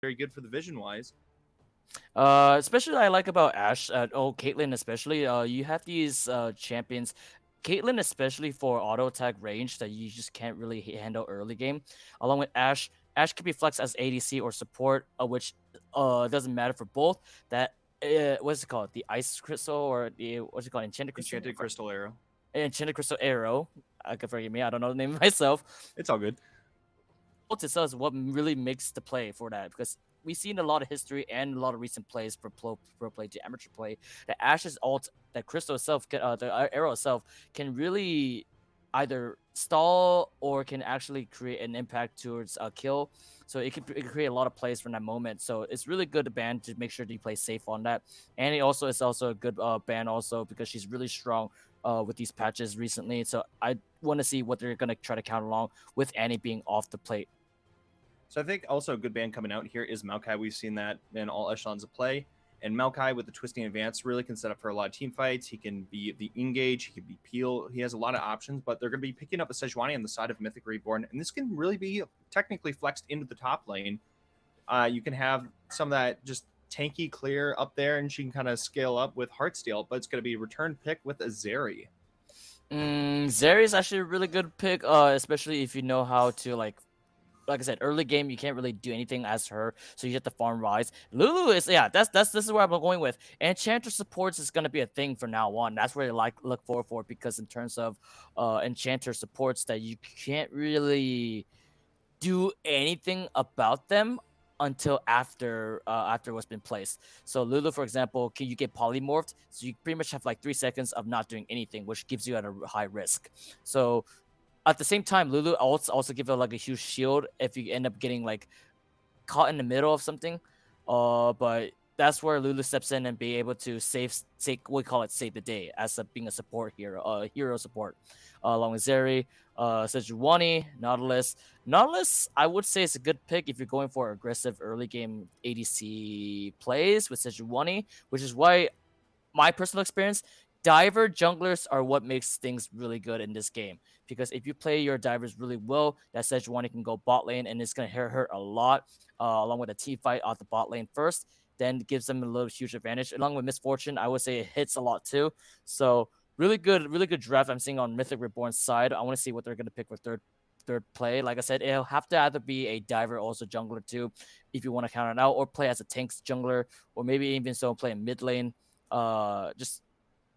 very good for the vision wise. Especially I like about Ashe. Caitlyn especially. You have these champions. Caitlyn especially for auto attack range that you just can't really handle early game. Along with Ashe, Ashe can be flexed as ADC or support, which doesn't matter for both. That what's it called? The Ice Crystal or the what's it called? Enchanted Crystal. Enchanted Crystal Arrow. Enchanted Crystal Arrow. I can forgive me. I don't know the name myself. It's all good. Ult itself is what really makes the play for that because we've seen a lot of history and a lot of recent plays for pro play to amateur play. The Ashes ult, that Crystal itself, the arrow itself, can really either stall or can actually create an impact towards a kill. So it can create a lot of plays from that moment. So it's really good to ban to make sure that you play safe on that. And it's also a good ban also because she's really strong with these patches recently. So I want to see what they're gonna try to counter along with Annie being off the plate. So I think also a good band coming out here is Maokai. We've seen that in all echelons of play. And Maokai with the twisting advance really can set up for a lot of team fights. He can be the engage, he can be peel. He has a lot of options, but they're going to be picking up a Sejuani on the side of Mythic Reborn. And this can really be technically flexed into the top lane. You can have some of that just tanky clear up there, and she can kind of scale up with Heartsteel, but it's going to be return pick with a Zeri. Zeri is actually a really good pick, especially if you know how to like I said, early game you can't really do anything as her, so you have to farm rise. Lulu is that's this is where I'm going with. Enchanter supports is gonna be a thing from now on. That's where I look forward for because in terms of Enchanter supports that you can't really do anything about them until after what's been placed. So Lulu, for example, can you get polymorphed? So you pretty much have like 3 seconds of not doing anything, which gives you at a high risk. So at the same time, Lulu also give it like a huge shield if you end up getting like caught in the middle of something. But that's where Lulu steps in and be able to save we call it save the day as being a support hero, hero support, along with Zeri, Sejuani, Nautilus. Nautilus, I would say is a good pick if you're going for aggressive early game ADC plays with Sejuani, which is why my personal experience, diver junglers are what makes things really good in this game. Because if you play your divers really well, that Sejuani can go bot lane and it's gonna hurt a lot. Along with a team fight off the bot lane first, then gives them a little huge advantage. Along with Misfortune, I would say it hits a lot too. So really good draft I'm seeing on Mythic Reborn's side. I want to see what they're gonna pick for third play. Like I said, it'll have to either be a diver, also jungler too, if you want to count it out, or play as a tanks jungler, or maybe even so play in mid lane. Just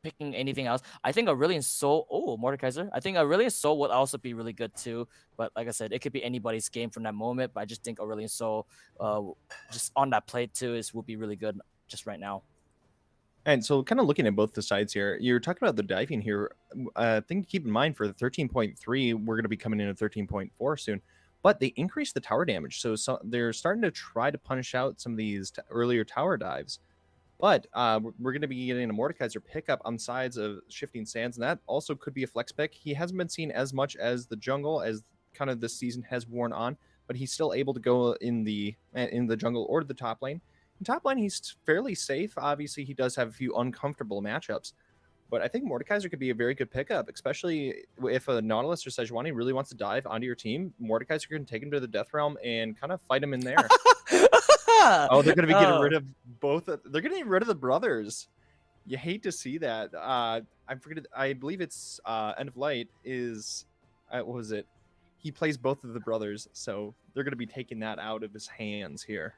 picking anything else. I think Aurelion Sol. Oh, Mordekaiser. I think Aurelion Sol would also be really good too. But like I said, it could be anybody's game from that moment. But I just think Aurelion Sol, just on that plate too, would be really good just right now. And so, kind of looking at both the sides here, you're talking about the diving here. Thing to keep in mind for the 13.3, we're going to be coming in at 13.4 soon. But they increased the tower damage, so they're starting to try to punish out some of these earlier tower dives. But we're going to be getting a Mordekaiser pickup on sides of Shifting Sands, and that also could be a flex pick. He hasn't been seen as much as the jungle as kind of this season has worn on, but he's still able to go in the jungle or the top lane. In top lane, he's fairly safe. Obviously, he does have a few uncomfortable matchups, but I think Mordekaiser could be a very good pickup, especially if a Nautilus or Sejuani really wants to dive onto your team. Mordekaiser can take him to the Death Realm and kind of fight him in there. Oh, they're going to be getting rid of both. They're getting rid of the brothers. You hate to see that. I forget. I believe it's End of Light is what was it? He plays both of the brothers, so they're going to be taking that out of his hands here.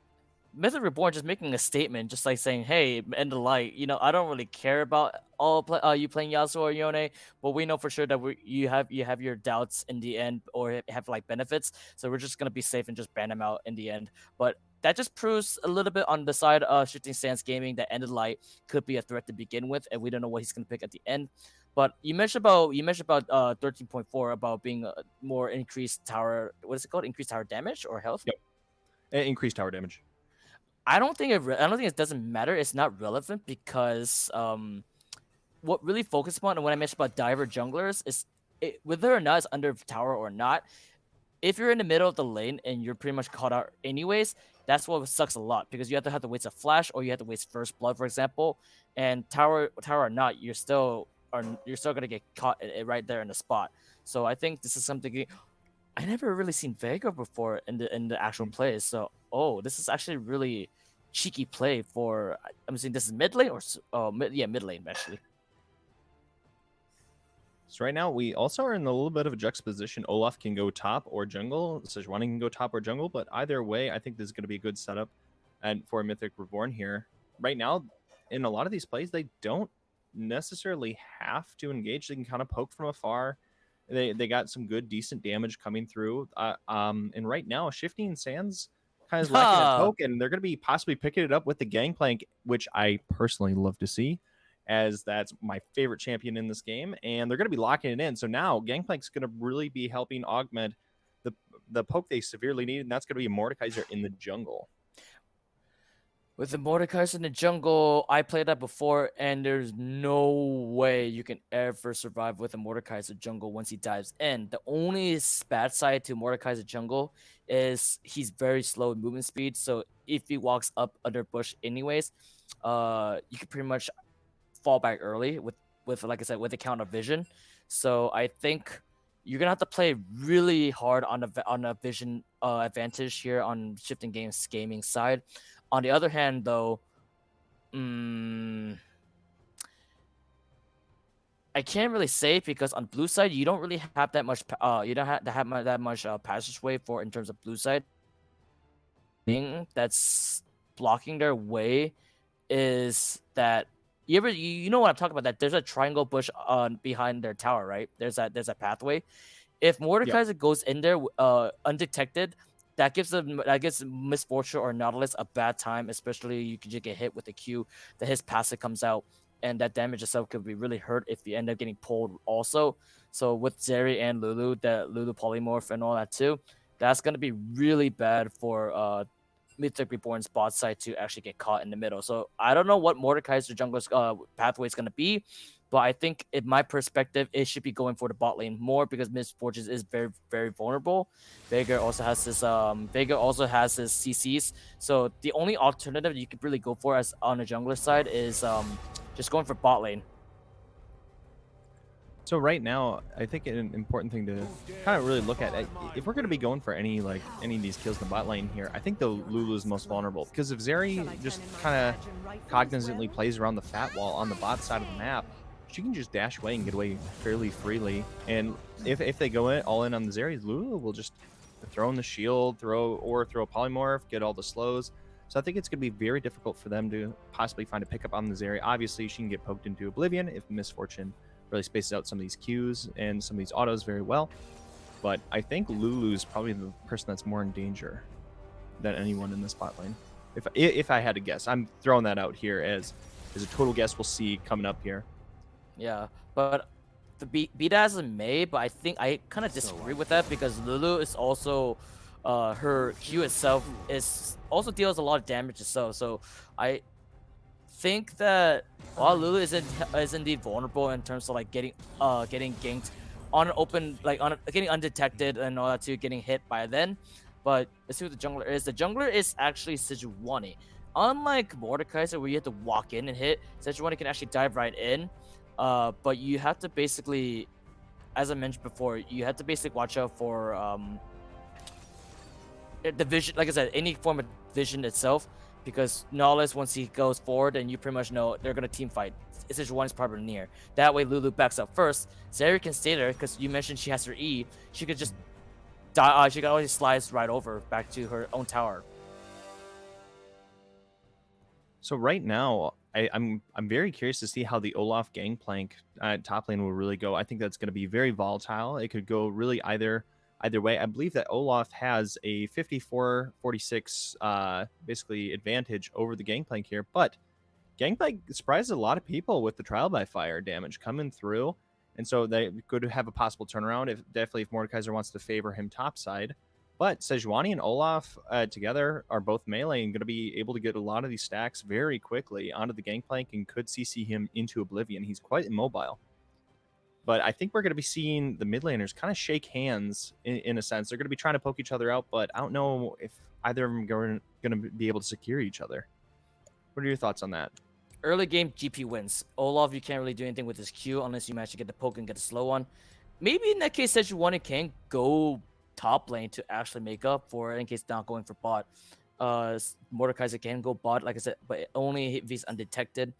Mythic Reborn just making a statement, just like saying, "Hey, end the light. You know, I don't really care about you playing Yasuo or Yone, but we know for sure that you have your doubts in the end, or have like benefits. So we're just gonna be safe and just ban them out in the end." But that just proves a little bit on the side of Shifting Sands Gaming that End of Light could be a threat to begin with, and we don't know what he's gonna pick at the end. But you mentioned about 13.4 about being a more increased tower. What is it called? Increased tower damage or health? Yep. Increased tower damage. I don't think it doesn't matter. It's not relevant because what really focused upon and when I mentioned about diver junglers is whether or not it's under tower or not. If you're in the middle of the lane and you're pretty much caught out anyways, that's what sucks a lot because you have to waste a flash or you have to waste first blood, for example. And tower or not, you're still gonna get caught right there in the spot. So I think this is something. I never really seen Vega before in the actual plays. So, oh, this is actually really cheeky play for. I'm assuming this is mid lane or yeah, mid lane actually. So right now we also are in a little bit of a juxtaposition. Olaf can go top or jungle. Sejuani can go top or jungle, but either way, I think this is going to be a good setup and for Mythic Reborn here. Right now, in a lot of these plays, they don't necessarily have to engage. They can kind of poke from afar. They got some good, decent damage coming through. And right now, Shifting Sands kind of is lacking that Ha! poke, and they're going to be possibly picking it up with the Gangplank, which I personally love to see, as that's my favorite champion in this game, and they're going to be locking it in. So now Gangplank's going to really be helping augment the poke they severely need, and that's going to be a Mordekaiser in the jungle. With the Mordekaiser in the jungle, I played that before, and there's no way you can ever survive with a Mordekaiser jungle once he dives in. The only bad side to Mordekaiser jungle is he's very slow in movement speed. So if he walks up under bush anyways, you can pretty much fall back early with like I said with the counter vision. So I think you're gonna have to play really hard on a vision advantage here on shifting games gaming side. On the other hand, though, I can't really say because on blue side you don't really have that much. You don't have to have that much passageway for in terms of blue side. Thing that's blocking their way is that you know what I'm talking about, that there's a triangle bush on behind their tower, right? There's a pathway. If Yep. Mordekaiser goes in there undetected, that gives Misfortune or Nautilus a bad time, especially you could just get hit with a Q that his passive comes out, and that damage itself could be really hurt if you end up getting pulled also. So with Zeri and Lulu, that Lulu polymorph and all that too, that's gonna be really bad for Mythic Reborn's bot side to actually get caught in the middle. So I don't know what Mordekaiser jungler's pathway is going to be, but I think in my perspective, it should be going for the bot lane more because Miss Fortress is very, very vulnerable. Vega also has his CCs. So the only alternative you could really go for as on the jungler side is just going for bot lane. So right now, I think an important thing to kind of really look at, if we're going to be going for any of these kills in the bot lane here, I think the Lulu is most vulnerable, because if Zeri just kind of cognizantly plays around the fat wall on the bot side of the map, she can just dash away and get away fairly freely. And if they go all in on the Zeri, Lulu will just throw in the shield, throw a polymorph, get all the slows. So I think it's going to be very difficult for them to possibly find a pickup on the Zeri. Obviously, she can get poked into oblivion if Misfortune really spaces out some of these Qs and some of these autos very well. But I think Lulu's probably the person that's more in danger than anyone in this bot lane. If I had to guess, I'm throwing that out here as a total guess. We'll see coming up here. Yeah, but the beat as a May, but I think I kind of disagree with that because Lulu is also her Q itself is also deals a lot of damage itself. So I think that while Lulu is indeed vulnerable in terms of like getting ganked on an open, like getting undetected and all that too, getting hit by then. But let's see what the jungler is. The jungler is actually Sejuani. Unlike Mordekaiser, where you have to walk in and hit, Sejuani can actually dive right in. But you have to basically, as I mentioned before, you have to basically watch out for the vision. Like I said, any form of vision itself, because Nautilus, once he goes forward, and you pretty much know they're gonna team fight. One is probably near. That way, Lulu backs up first. Zeri can stay there because you mentioned she has her E. She could just die. She could always slice right over back to her own tower. So right now, I'm very curious to see how the Olaf Gangplank top lane will really go. I think that's going to be very volatile. It could go really either way. I believe that Olaf has a 54-46 basically advantage over the Gangplank here, but Gangplank surprised a lot of people with the trial by fire damage coming through, and so they could have a possible turnaround if Mordekaiser wants to favor him topside. But Sejuani and Olaf together are both melee and going to be able to get a lot of these stacks very quickly onto the Gangplank and could CC him into oblivion. He's quite immobile. But I think we're going to be seeing the mid laners kind of shake hands in a sense. They're going to be trying to poke each other out, but I don't know if either of them are going to be able to secure each other. What are your thoughts on that? Early game, GP wins. Olaf, you can't really do anything with his Q unless you manage to get the poke and get the slow one. Maybe in that case, Sejuani can go top lane to actually make up for it in case not going for bot. Mordekaiser can go bot, like I said, but only if he's undetected.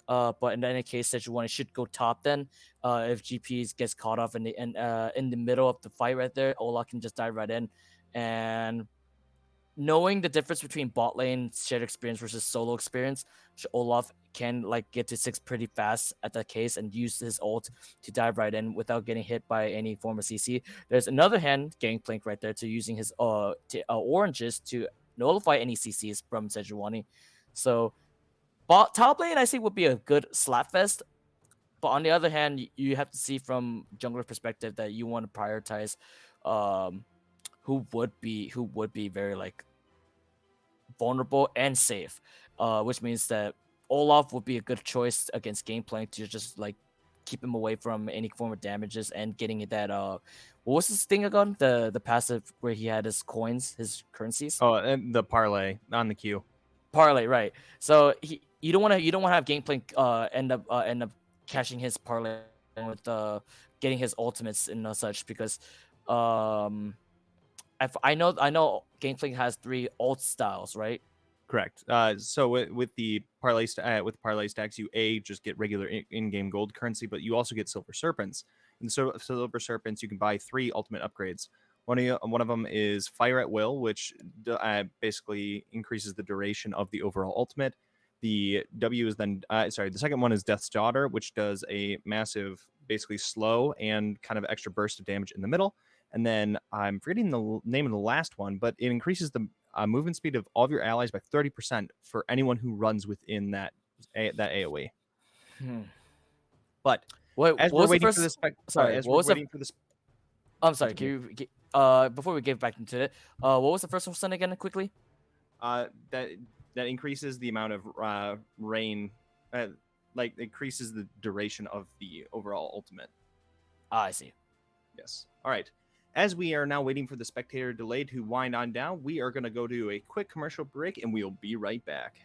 But in any case, Sejuani should go top then. If GP gets caught off in the middle of the fight right there, Olaf can just dive right in. And knowing the difference between bot lane shared experience versus solo experience, Olaf can like get to 6 pretty fast at that case and use his ult to dive right in without getting hit by any form of CC. There's another hand, Gangplank right there, to using his oranges to nullify any CCs from Sejuani. So top lane I see would be a good slapfest. But on the other hand, you have to see from jungler perspective that you want to prioritize um who would be very like vulnerable and safe, which means that Olaf would be a good choice against Gangplank to just like keep him away from any form of damages and getting that what was this thing again? The passive where he had his coins, his currencies. Oh, and the parlay on the queue. Parlay, right. So you don't want to have Gangplank end up cashing his parlay with getting his ultimates and such because um I know Gangplank has 3 ult styles, right? Correct. So with the parlay stacks, you just get regular in-game gold currency, but you also get silver serpents. And so silver serpents, you can buy 3 ultimate upgrades. One of them is Fire at Will, which basically increases the duration of the overall ultimate. The W is then the second one is Death's Daughter, which does a massive, basically slow and kind of extra burst of damage in the middle. And then I'm forgetting the name of the last one, but it increases the movement speed of all of your allies by 30% for anyone who runs within that AoE. Hmm. But What as what we're was the waiting for first? this spec, Sorry, as what we're was the? waiting for this, I'm sorry. Can continue. before we get back into it, what was the first one again? Quickly. That increases the amount of rain, like increases the duration of the overall ultimate. I see. Yes. All right. As we are now waiting for the spectator delay to wind on down, we are going to go to a quick commercial break, and we'll be right back.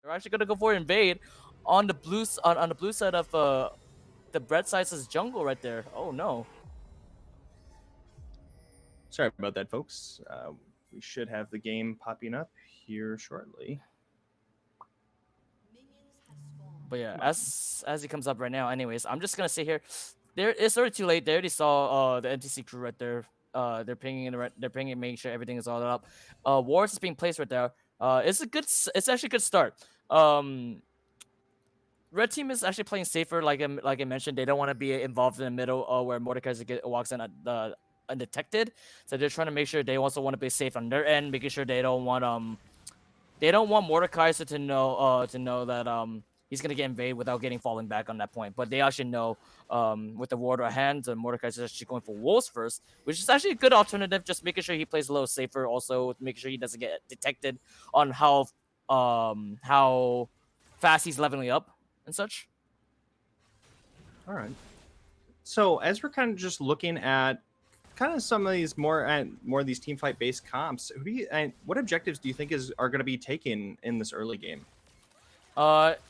They're actually gonna go for invade on the on the blue side of the bread size's jungle right there. Oh no. Sorry about that, folks. We should have the game popping up here shortly. But yeah, Come on. as he comes up right now, anyways, I'm just gonna sit here. There, it's already too late. They already saw the NTC crew right there. They're pinging in the they're pinging, making sure everything is all up. Wars is being placed right there. It's a good. It's actually a good start. Red team is actually playing safer, like I mentioned. They don't want to be involved in the middle, where Mordecai walks in undetected. So they're trying to make sure they also want to be safe on their end, making sure they don't want Mordecai to know that he's gonna get invaded without getting falling back on that point. But they actually know with the ward at hand, Mordecai is actually going for wolves first, which is actually a good alternative. Just making sure he plays a little safer, also making sure he doesn't get detected on how fast he's leveling up and such. All right. So as we're kind of just looking at kind of some of these more of these team fight based comps, who do you and what objectives do you think are going to be taken in this early game?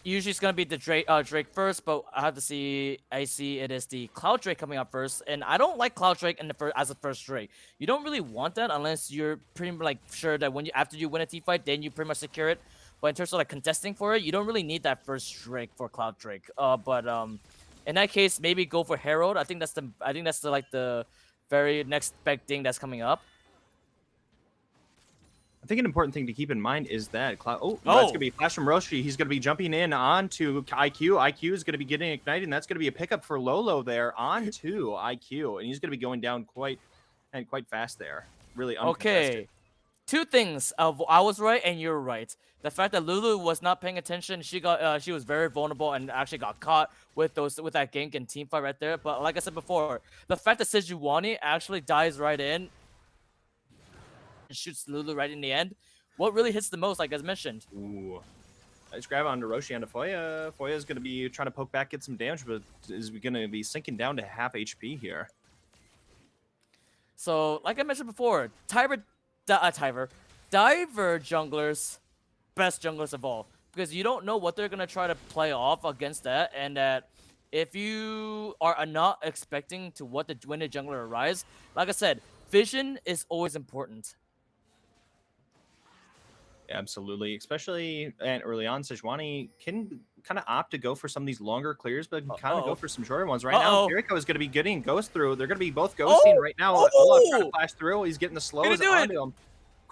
Usually it's gonna be the Drake first, but I have to see. I see it is the Cloud Drake coming up first, and I don't like Cloud Drake in the as a first Drake. You don't really want that unless you're pretty like sure that when you after you win a team fight, then you pretty much secure it. But in terms of like contesting for it, you don't really need that first Drake for Cloud Drake. But in that case, maybe go for Herald. I think that's the like the very next big thing that's coming up. I think an important thing to keep in mind is that that's going to Oh, be Flash from Roshi. He's going to be jumping in onto IQ. IQ is going to be getting ignited, and that's going to be a pickup for Lolo there onto IQ, and he's going to be going down quite fast there. Really uncontested. okay. Two things. I was right and you're right. The fact that Lulu was not paying attention, she was very vulnerable and actually got caught with that gank and team fight right there. But like I said before, the fact that Sejuani actually dies right in and shoots Lulu right in the end, what really hits the most, like as mentioned. Ooh. Nice grab onto Roshi onto Foya. Foya is going to be trying to poke back, get some damage, but is going to be sinking down to half HP here. So like I mentioned before, Diver junglers, best junglers of all, because you don't know what they're gonna try to play off against that, and that if you are not expecting to when the jungler arrives, like I said, vision is always important. Absolutely, especially and early on, Sejuani can kind of opt to go for some of these longer clears, but can kind of go Uh-oh. for some shorter ones. Right now, Uh-oh. Kiriko is going to be getting ghost through. They're going to be both ghosting Oh! right now. Olaf trying to Oh! flash through. He's getting the Gonna slows do it! onto him.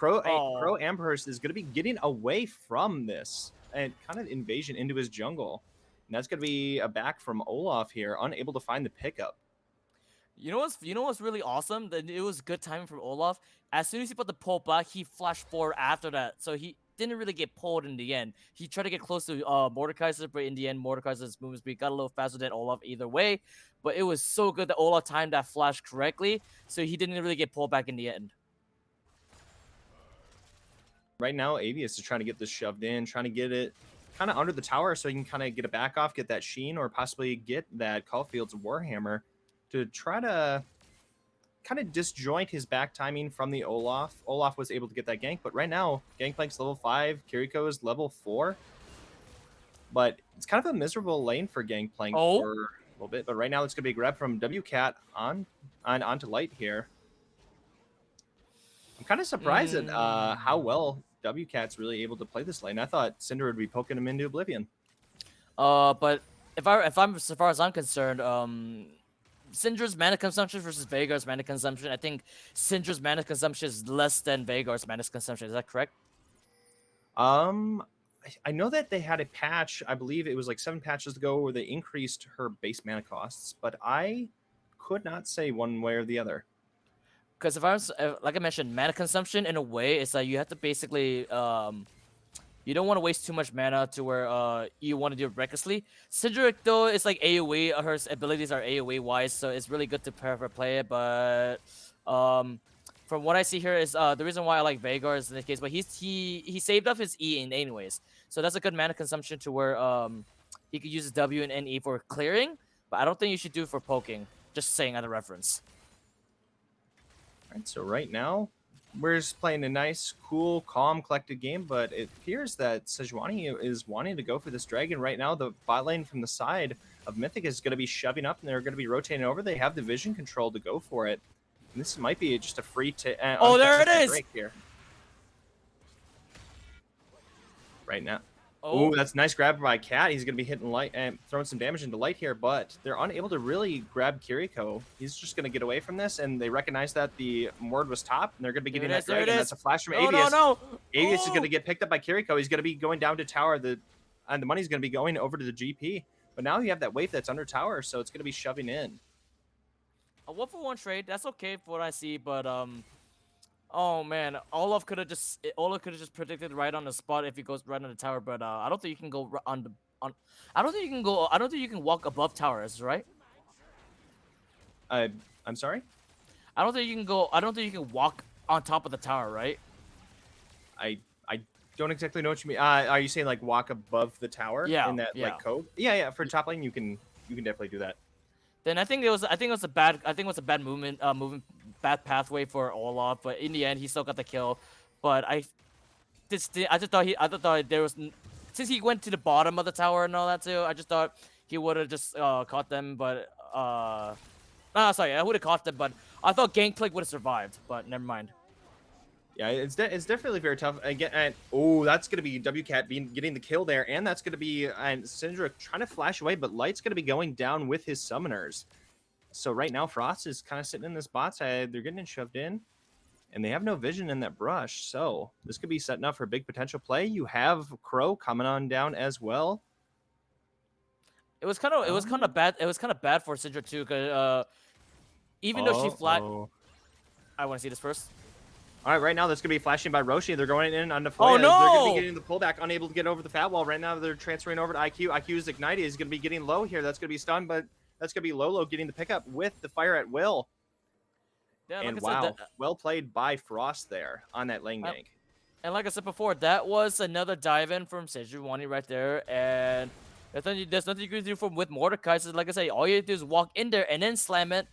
Oh. Crow Amherst is going to be getting away from this and kind of invasion into his jungle. And that's going to be a back from Olaf here, unable to find the pickup. You know what's really awesome? That it was good timing from Olaf. As soon as he put the pull back, he flashed forward after that. So he didn't really get pulled in the end. He tried to get close to Mordekaiser, but in the end, Mordekaiser's movement speed got a little faster than Olaf either way. But it was so good that Olaf timed that flash correctly, so he didn't really get pulled back in the end. Right now, Avius is trying to get this shoved in, trying to get it kind of under the tower so he can kind of get it back off, get that Sheen, or possibly get that Caulfield's Warhammer to try to kind of disjoint his back timing from the Olaf. Olaf was able to get that gank, but right now, Gangplank's level 5, Kiriko is level 4. But it's kind of a miserable lane for Gangplank for a little bit. But right now, it's going to be a grab from WCat onto Light here. I'm kind of surprised at how well WCat's really able to play this lane. I thought Cinder would be poking him into oblivion. But if I'm as far as I'm concerned, Syndra's mana consumption versus Veigar's mana consumption, I think Syndra's mana consumption is less than Veigar's mana consumption. Is that correct? I know that they had a patch, I believe it was like 7 patches ago, where they increased her base mana costs, but I could not say one way or the other. Because if I was, like I mentioned, mana consumption in a way is that you have to basically, you don't want to waste too much mana to where you want to do it recklessly. Syndra though is like AoE, her abilities are AoE wise, so it's really good to play it. But from what I see here is the reason why I like Veigar is in this case, but he saved up his E in anyways, so that's a good mana consumption to where he could use his W and NE for clearing, but I don't think you should do it for poking. Just saying as a reference. All right, so right now, We're just playing a nice, cool, calm, collected game, but it appears that Sejuani is wanting to go for this dragon right now. The bot lane from the side of Mythic is going to be shoving up, and they're going to be rotating over. They have the vision control to go for it. And this might be just a free Oh, there it uncontested is. break here. Right now. Oh, Ooh, that's a nice grab by Cat. He's going to be hitting light and throwing some damage into light here, but they're unable to really grab Kiriko. He's just going to get away from this, and they recognize that the Mord was top, and they're going to be there getting it that is. There it dragon. is. That's a flash from No, Avius. no, no. Avius is going to Oh. get picked up by Kiriko. He's going to be going down to tower, and the money's going to be going over to the GP. But now you have that wave that's under tower, so it's going to be shoving in. A 1-for-1 trade. That's okay for what I see, but oh man, Olaf could have just predicted right on the spot if he goes right on the tower, but I don't think you can go on the on. I don't think you can go. I don't think you can walk above towers, right? I'm sorry? I don't think you can go. I don't think you can walk on top of the tower, right? I don't exactly know what you mean. Are you saying like walk above the tower Yeah, in that yeah. like code? Yeah. For top lane, you can definitely do that. Then I think it was a bad movement, bad pathway for Olaf. But in the end, he still got the kill. But I just thought there was since he went to the bottom of the tower and all that too. I just thought he would have just caught them. But no, sorry, I would have caught them. But I thought Gangplank would have survived. But never mind. Yeah, it's definitely very tough. Again, and oh, that's going to be WCat getting the kill there, and that's going to be and Syndra trying to flash away, but Light's going to be going down with his summoners. So right now, Frost is kind of sitting in this bot side. They're getting shoved in, and they have no vision in that brush. So this could be setting up for a big potential play. You have Crow coming on down as well. It was kind of bad. It was kind of bad for Syndra too, cause even though she flat. I want to see this first. All right, right now that's going to be flashing by Roshi. They're going in on the Oh, They're going to no! be getting the pullback, unable to get over the fat wall. Right now they're transferring over to IQ. IQ is ignited. He's going to be getting low here. That's going to be stunned, but that's going to be Lolo getting the pickup with the fire at will. Yeah, And like I wow, said, well played by Frost there on that lane gank. and like I said before, that was another dive in from Sejuani right there, and there's nothing you can do with Mordecai. So like I said, all you have to do is walk in there and then slam it.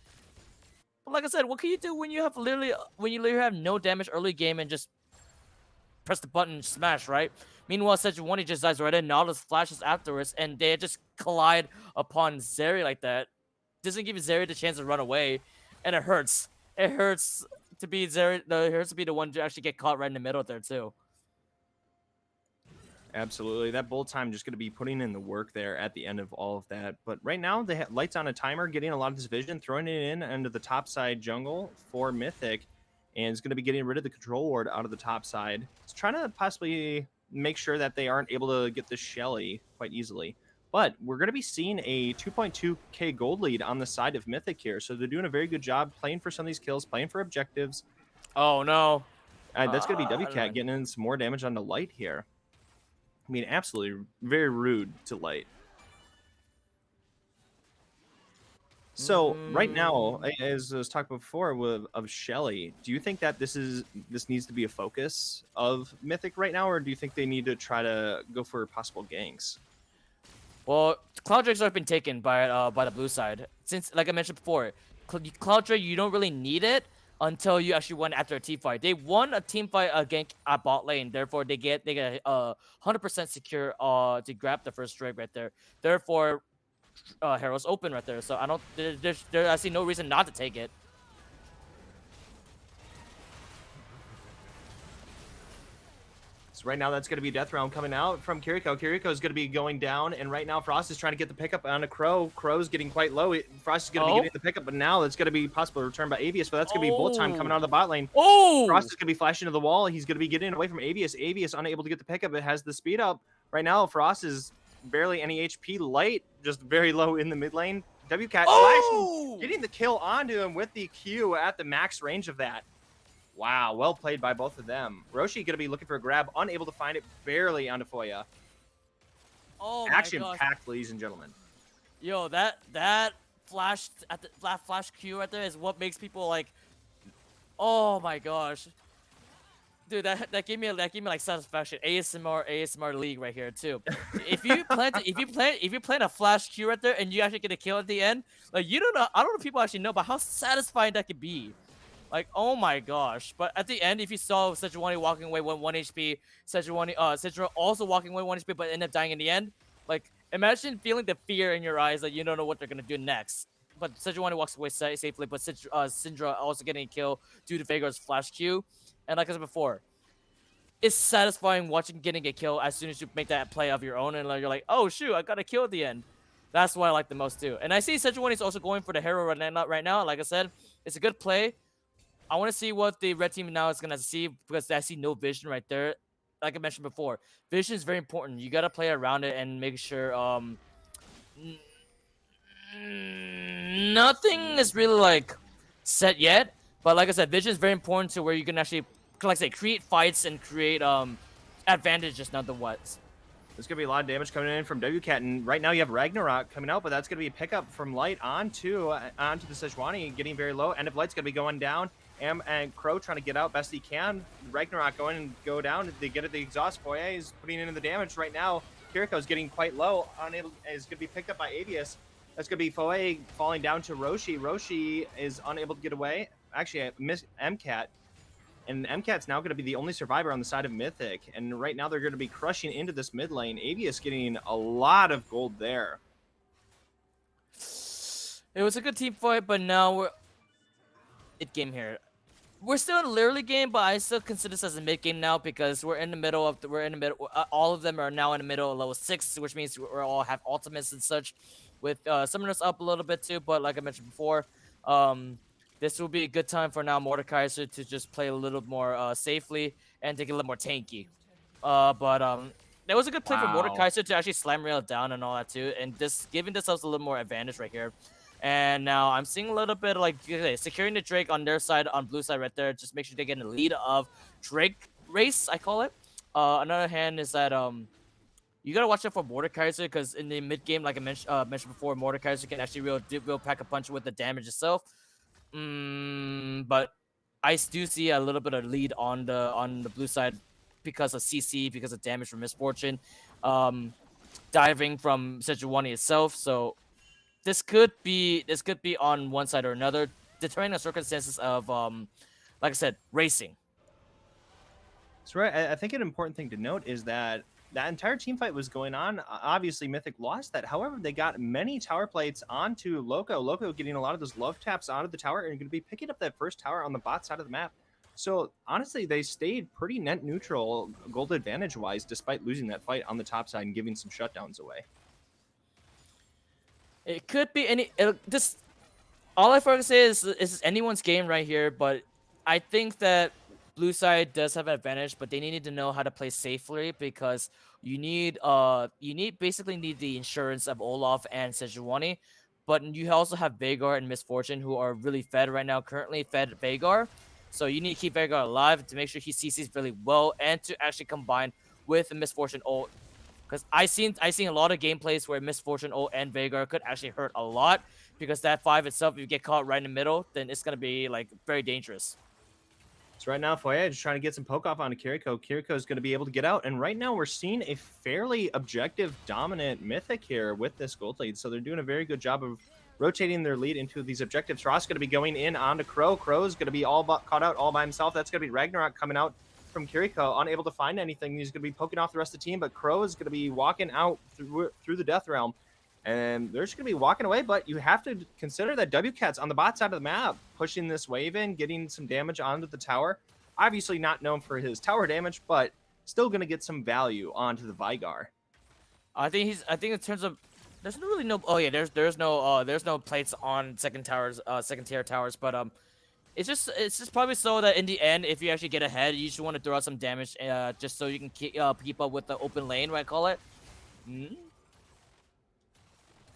But like I said, what can you do when you literally have no damage early game and just press the button and smash, right? Meanwhile, Sejuani just dies right in, Nautilus flashes afterwards, and they just collide upon Zeri like that. Doesn't give Zeri the chance to run away, and it hurts. It hurts to be Zeri. It hurts to be the one to actually get caught right in the middle there too. Absolutely. That bull time just going to be putting in the work there at the end of all of that. But right now, they have Lights on a timer, getting a lot of this vision, throwing it in into the top side jungle for Mythic, and is going to be getting rid of the control ward out of the top side. It's trying to possibly make sure that they aren't able to get the Shelly quite easily. But we're going to be seeing a 2.2k gold lead on the side of Mythic here. So they're doing a very good job playing for some of these kills, playing for objectives. Oh no. That's going to be WCat getting in some more damage on the Light here. I mean, absolutely very rude to Light. So right now, as I was talking before of Shelly, do you think that this needs to be a focus of Mythic right now, or do you think they need to try to go for possible ganks? Well, Cloud Drake's already been taken by the blue side. Since, like I mentioned before, Cloud Drake, you don't really need it until you actually win after a team fight. They won a team fight gank at bot lane, therefore they get 100% secure to grab the first Drake right there. Therefore, Herald's open right there. So I don't I see no reason not to take it. So right now, that's going to be Death Realm coming out from Kiriko. Kiriko is going to be going down, and right now Frost is trying to get the pickup on a Crow. Crow's getting quite low. Frost is going to be getting the pickup, but now it's going to be possible return by Avius, but that's going to be bullet time coming out of the bot lane. Oh! Frost is going to be flashing to the wall. He's going to be getting away from Avius. Avius unable to get the pickup. It has the speed up. Right now, Frost is barely any HP. Light, just very low in the mid lane. WCat flashing, getting the kill onto him with the Q at the max range of that. Wow, well played by both of them. Roshi going to be looking for a grab, unable to find it, barely onto Foya. Oh, action-packed, ladies and gentlemen. Yo, that flash at the flash Q right there is what makes people like, oh my gosh, dude, that gave me like satisfaction. ASMR league right here too. If you plan a flash Q right there and you actually get a kill at the end, like I don't know if people actually know about how satisfying that could be. Like, oh my gosh. But at the end, if you saw Sejuani walking away with 1 HP, Sidra also walking away 1 HP, but end up dying in the end, like, imagine feeling the fear in your eyes that you don't know what they're going to do next. But Sejuani walks away safely, but Syndra also getting a kill due to Veigar's flash Q. And like I said before, it's satisfying watching getting a kill as soon as you make that play of your own, and like, you're like, oh shoot, I got a kill at the end. That's what I like the most too. And I see Sejuani is also going for the hero right now. Like I said, it's a good play. I want to see what the red team now is gonna see because I see no vision right there. Like I mentioned before, vision is very important. You gotta play around it and make sure nothing is really like set yet. But like I said, vision is very important to where you can actually, like I say, create fights and create advantages nonetheless. There's going to be a lot of damage coming in from WCat, and right now you have Ragnarok coming out, but that's going to be a pickup from Light onto the Sejuani, getting very low. End of Light's going to be going down, and Crow trying to get out best he can. Ragnarok going and go down. They get at the exhaust. Foyer is putting in the damage right now. Kiriko's getting quite low, is going to be picked up by Avius. That's going to be Foyer falling down to Roshi. Roshi is unable to get away. Actually, I missed MCAT. And MCAT's now going to be the only survivor on the side of Mythic. And right now they're going to be crushing into this mid lane. Avius getting a lot of gold there. It was a good team fight, but now we're mid game here. We're still in a early game, but I still consider this as a mid game now because we're in the middle of all of them are now in the middle of level 6, which means we all have ultimates and such. With summoners up a little bit too, but like I mentioned before, this will be a good time for now Mordecai to just play a little more safely and take a little more tanky. But that was a good play for Mordecai to actually slam rail down and all that too, and just giving themselves a little more advantage right here. And now I'm seeing a little bit like securing the Drake on their side, on blue side right there. Just make sure they get in the lead of Drake race, I call it. Another hand is that you gotta watch out for Mordekaiser because in the mid game, like I mentioned before, Mordekaiser can actually real pack a punch with the damage itself. But I do see a little bit of lead on the blue side because of CC, because of damage from Misfortune, diving from Sejuani itself. So this could be on one side or another, determining the circumstances of like I said, racing. So right, I think an important thing to note is that entire team fight was going on. Obviously, Mythic lost that. However, they got many tower plates onto Loco. Loco getting a lot of those love taps onto the tower and going to be picking up that first tower on the bot side of the map. So honestly, they stayed pretty net neutral, gold advantage wise, despite losing that fight on the top side and giving some shutdowns away. It could be any. This all I forgot to say is anyone's game right here, but I think that blue side does have an advantage, but they need to know how to play safely because you basically need the insurance of Olaf and Sejuani, but you also have Veigar and Misfortune who are really fed right now, currently fed Veigar. So you need to keep Veigar alive to make sure he CCs really well and to actually combine with the Misfortune ult. Because I seen a lot of gameplays where Misfortune ult and Veigar could actually hurt a lot because that 5 itself, if you get caught right in the middle, then it's gonna be like very dangerous. So right now, Foyer is trying to get some poke off onto Kiriko. Kiriko is going to be able to get out. And right now, we're seeing a fairly objective, dominant Mythic here with this gold lead. So they're doing a very good job of rotating their lead into these objectives. Ross going to be going in onto Crow. Crow's going to be caught out all by himself. That's going to be Ragnarok coming out from Kiriko, unable to find anything. He's going to be poking off the rest of the team, but Crow is going to be walking out through the Death Realm. And they're just going to be walking away, but you have to consider that WCat's on the bot side of the map, pushing this wave in, getting some damage onto the tower. Obviously not known for his tower damage, but still going to get some value onto the Veigar. I think in terms of, there's really no. Oh yeah, there's no plates on second tier towers, but it's just probably so that in the end, if you actually get ahead, you just want to throw out some damage, just so you can keep up with the open lane, what I call it.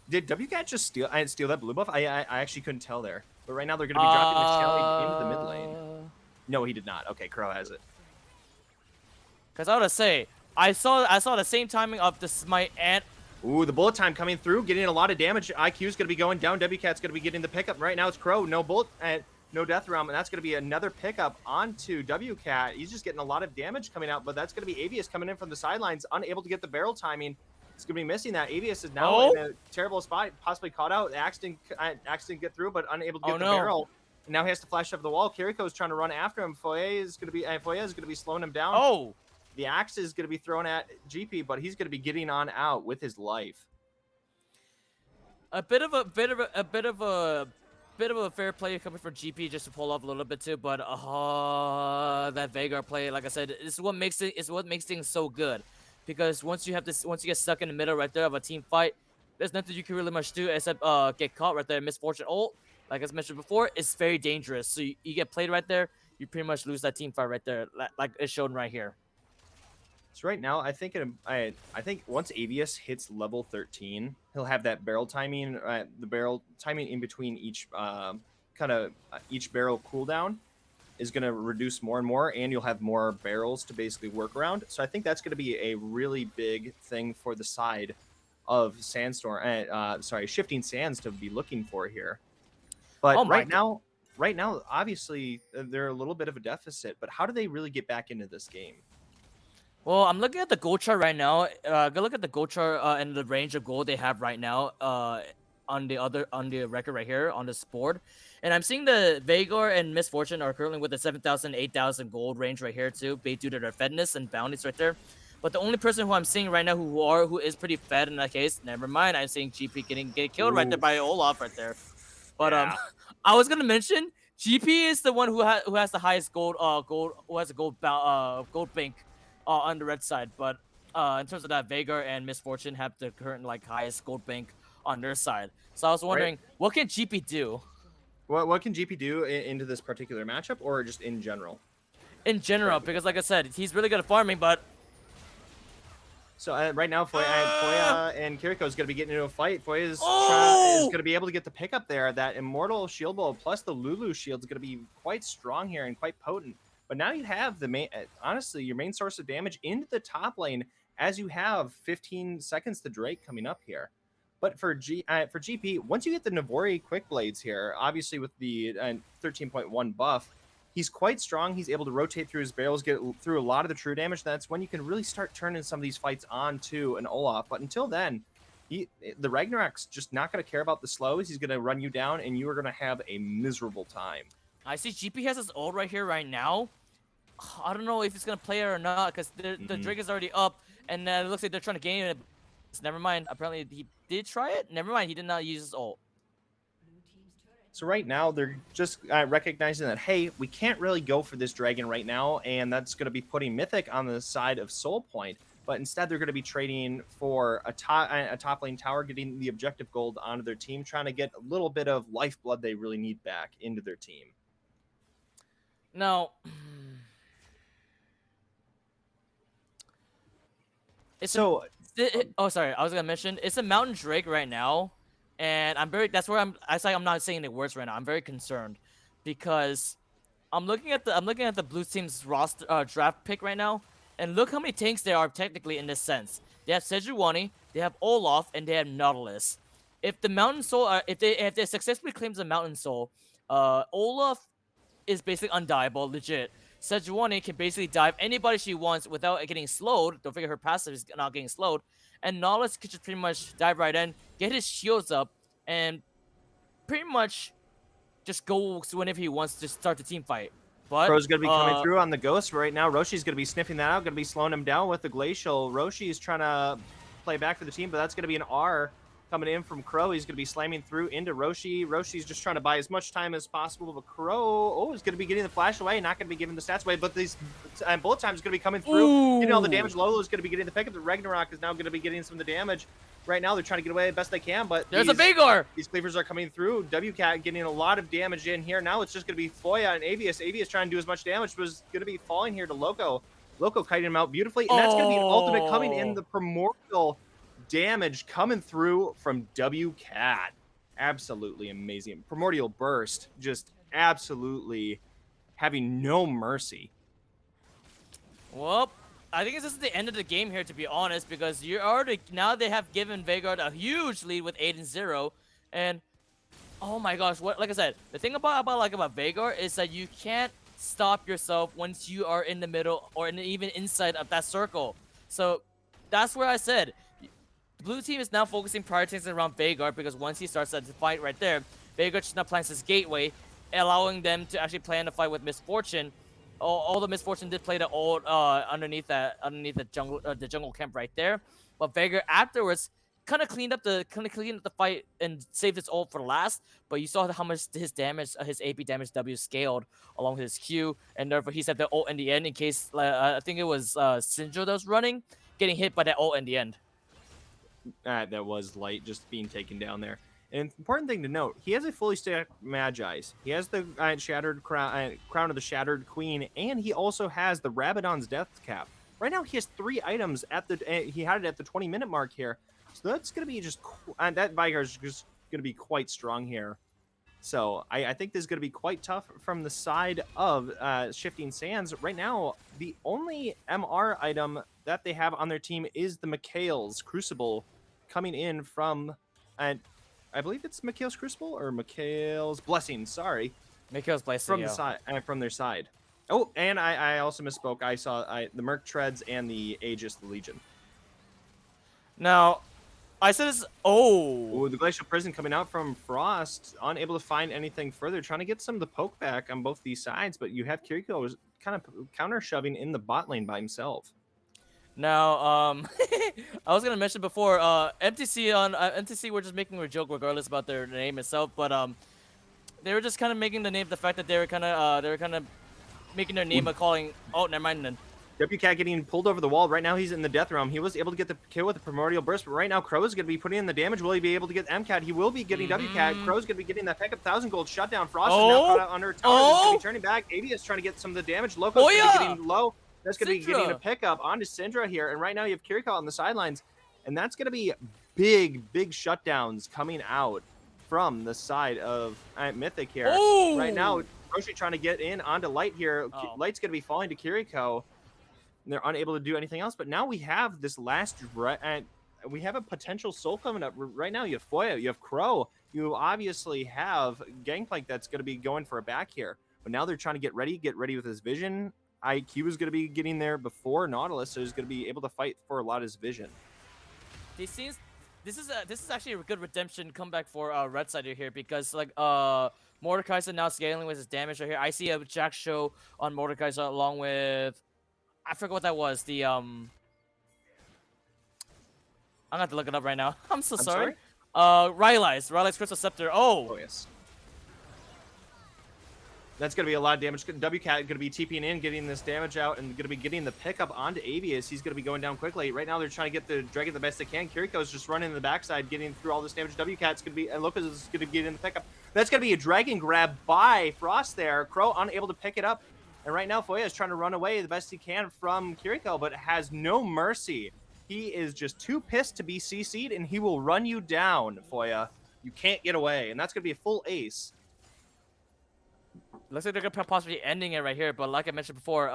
Did WCat just steal that blue buff? I actually couldn't tell there. But right now they're going to be dropping the Shelly into the mid lane. No, he did not. Okay, Crow has it. Because I would say, I saw the same timing of the smite and... Ooh, the bullet time coming through, getting a lot of damage. IQ is going to be going down. WCat's going to be getting the pickup. Right now it's Crow. No bullet, no Death Realm, and that's going to be another pickup onto WCat. He's just getting a lot of damage coming out, but that's going to be Avius coming in from the sidelines, unable to get the barrel timing. It's going to be missing that. Avius is now in a terrible spot, possibly caught out. Axe didn't get through, but unable to get the barrel. now he has to flash over the wall. Kiriko's trying to run after him. Foye is going to be slowing him down. Oh, The axe is going to be thrown at GP, but he's going to be getting on out with his life. a bit of a fair play coming from GP just to pull off a little bit too, but that Veigar play, like I said, is what makes things so good. Because once you get stuck in the middle right there of a team fight, there's nothing you can really much do except get caught right there. Misfortune ult, like I mentioned before, is very dangerous. So you get played right there, you pretty much lose that team fight right there, like it's shown right here. So right now, I think once Avius hits level 13, he'll have that barrel timing, the barrel timing in between each each barrel cooldown is going to reduce more and more, and you'll have more barrels to basically work around. So I think that's going to be a really big thing for the side of Sandstorm, Shifting Sands to be looking for here. But Oh my right now, obviously they're a little bit of a deficit. But how do they really get back into this game? Well, I'm looking at the gold chart right now. Go look at the gold chart and the range of gold they have right now. On the record right here on this board, and I'm seeing the Veigar and Misfortune are currently with the 7,000, 8,000 gold range right here too, due to their fedness and bounties right there. But the only person who I'm seeing right now who is pretty fed in that case, never mind. I'm seeing GP get killed right there by Olaf right there. But Yeah. I was gonna mention GP is the one who has the highest who has a gold bank on the red side. But in terms of that, Veigar and Misfortune have the current highest gold bank on their side. So I was wondering, what can GP do? What can GP do into this particular matchup, or just in general? In general, because like I said, he's really good at farming, but so right now, Foya and Kiriko is going to be getting into a fight. Foya is going to be able to get the pickup there. That Immortal Shield Bow plus the Lulu Shield is going to be quite strong here and quite potent. But now you have the main, honestly, your main source of damage into the top lane, as you have 15 seconds to Drake coming up here. But for GP, once you get the Navori Quick Blades here, obviously with the 13.1 buff, he's quite strong. He's able to rotate through his barrels, get through a lot of the true damage. That's when you can really start turning some of these fights onto an Olaf. But until then, the Ragnarok's just not going to care about the slows. He's going to run you down, and you are going to have a miserable time. I see GP has his ult right here right now. I don't know if he's going to play it or not, because the Drake is already up, and it looks like they're trying to gain it. Never mind. Apparently, he did try it. Never mind. He did not use his ult. So right now, they're just recognizing that, hey, we can't really go for this dragon right now, and that's going to be putting Mythic on the side of Soul Point. But instead, they're going to be trading for a top lane tower, getting the objective gold onto their team, trying to get a little bit of lifeblood they really need back into their team. Now, sorry, I was gonna mention it's a Mountain Drake right now, and that's where I'm not saying the words right now. I'm very concerned because I'm looking at the blue team's roster draft pick right now, and look how many tanks there are technically in this sense. They have Sejuani, they have Olaf, and they have Nautilus. If the Mountain Soul, if they successfully claims the Mountain Soul, Olaf is basically undiable, legit. Sejuani can basically dive anybody she wants without getting slowed. Don't forget her passive is not getting slowed. And Nautilus could just pretty much dive right in, get his shields up, and pretty much just go whenever he wants to start the team fight. But Pro's going to be coming through on the Ghost right now. Roshi's going to be sniffing that out, going to be slowing him down with the Glacial. Roshi is trying to play back for the team, but that's going to be an R coming in from Crow. He's going to be slamming through into Roshi. Roshi's just trying to buy as much time as possible, but Crow, is going to be getting the flash away, not going to be giving the stats away, but these bullet time is going to be coming through, getting all the damage. Lolo is going to be getting the pickup. The Ragnarok is now going to be getting some of the damage. Right now, they're trying to get away the best they can, but there's a Veigar! These cleavers are coming through. WCat getting a lot of damage in here. Now it's just going to be Foya and Avius. Avius trying to do as much damage, but is going to be falling here to Loco. Loco kiting him out beautifully, and that's going to be an ultimate coming in. The Primordial damage coming through from WCat. Absolutely amazing. Primordial Burst, just absolutely having no mercy. Well, I think this is the end of the game here, to be honest, because now they have given Veigar a huge lead with 8-0, and oh my gosh, like I said, the thing about Veigar is that you can't stop yourself once you are in the middle or even inside of that circle. So that's where I said the blue team is now focusing prioritizing around Veigar, because once he starts that fight right there, Veigar just now plants his gateway, allowing them to actually plan a fight with Misfortune. All the Misfortune did play the old underneath the jungle camp right there, but Vega afterwards kind of cleaned up the fight and saved his ult for last. But you saw how much his damage, his AP damage W scaled along with his Q, and therefore he said the ult in the end in case I think it was Syndra that was running, getting hit by that ult in the end. That was light just being taken down there. And important thing to note, he has a fully stacked Magi's. He has the Shattered Crown of the Shattered Queen, and he also has the Rabadon's Death Cap. Right now, he has 3 items at the. He had it at the 20-minute mark here, so that's going to be just. That Vigar is just going to be quite strong here. So I think this is going to be quite tough from the side of Shifting Sands. Right now, the only MR item that they have on their team is the Mikhail's Crucible coming in from, I believe it's Mikhail's Crucible or Mikhail's Blessing. Sorry, Mikhail's Blessing from the side, from their side. Oh, and I also misspoke. I saw the Merc Treads and the Aegis, the Legion. Now, I said this. Oh, Ooh, the Glacial Prison coming out from Frost, unable to find anything further, trying to get some of the poke back on both these sides, but you have Kiriko kind of counter shoving in the bot lane by himself. now, I was gonna mention before, MTC on MTC were just making a joke regardless about their name itself, but they were just kind of making the name the fact that they were kind of making their name a calling. Oh, never mind then. WCat getting pulled over the wall. Right now, he's in the Death Realm. He was able to get the kill with the Primordial Burst, but right now, Crow is going to be putting in the damage. Will he be able to get MCAT? He will be getting WCat. Crow's going to be getting that pick up 1,000 gold shutdown. Frost is now caught out under tower. He's going to be turning back. AB is trying to get some of the damage. Loco's going to be getting low. That's going to be getting a pickup onto Syndra here. And right now, you have Kiriko on the sidelines. And that's going to be big shutdowns coming out from the side of Mythic here. Oh! Right now, Roshi trying to get in onto Light here. Oh. Light's going to be falling to Kiriko. And they're unable to do anything else. But now we have this last... we have a potential soul coming up. Right now, you have Foya, you have Crow. You obviously have Gangplank that's going to be going for a back here. But now they're trying to get ready with his vision. IQ is going to be getting there before Nautilus, so he's going to be able to fight for a lot of his vision. This is actually a good redemption comeback for Red Side here because like Mordekaiser now scaling with his damage right here. I see a Jack show on Mordekaiser along with I forgot what that was. The I'm gonna have to look it up right now. I'm sorry. Rylai's Crystal Scepter. Oh yes. That's going to be a lot of damage. WCat going to be TPing in, getting this damage out, and going to be getting the pickup onto Avius. He's going to be going down quickly. Right now, they're trying to get the Dragon the best they can. Kiriko's just running in the backside, getting through all this damage. WCat's going to be, and Lopez is going to get in the pickup. That's going to be a Dragon grab by Frost there. Crow unable to pick it up. And right now, Foya is trying to run away the best he can from Kiriko, but has no mercy. He is just too pissed to be CC'd, and he will run you down, Foya. You can't get away, and that's going to be a full ace. Looks like they're gonna possibly ending it right here, but like I mentioned before,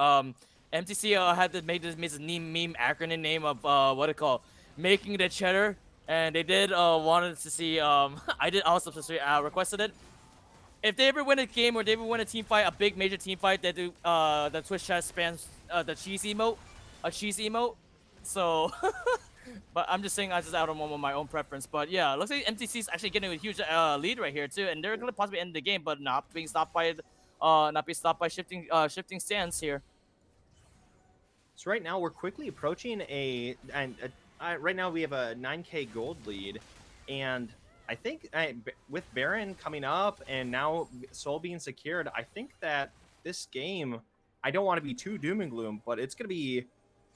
MTC had to make this meme acronym name of what it called, making the cheddar, and they did wanted to see I did also requested it. If they ever win a game or they ever win a team fight, a big major team fight, they do the Twitch chat spans the cheese emote, a cheese emote. So, but I'm just saying I just out on my own preference. But yeah, looks like MTC is actually getting a huge lead right here too, and they're gonna possibly end the game, but not being stopped by shifting stance here. So right now we're quickly approaching right now we have a 9K gold lead, and I think with Baron coming up and now Soul being secured, I think that this game, I don't want to be too doom and gloom, but it's going to be,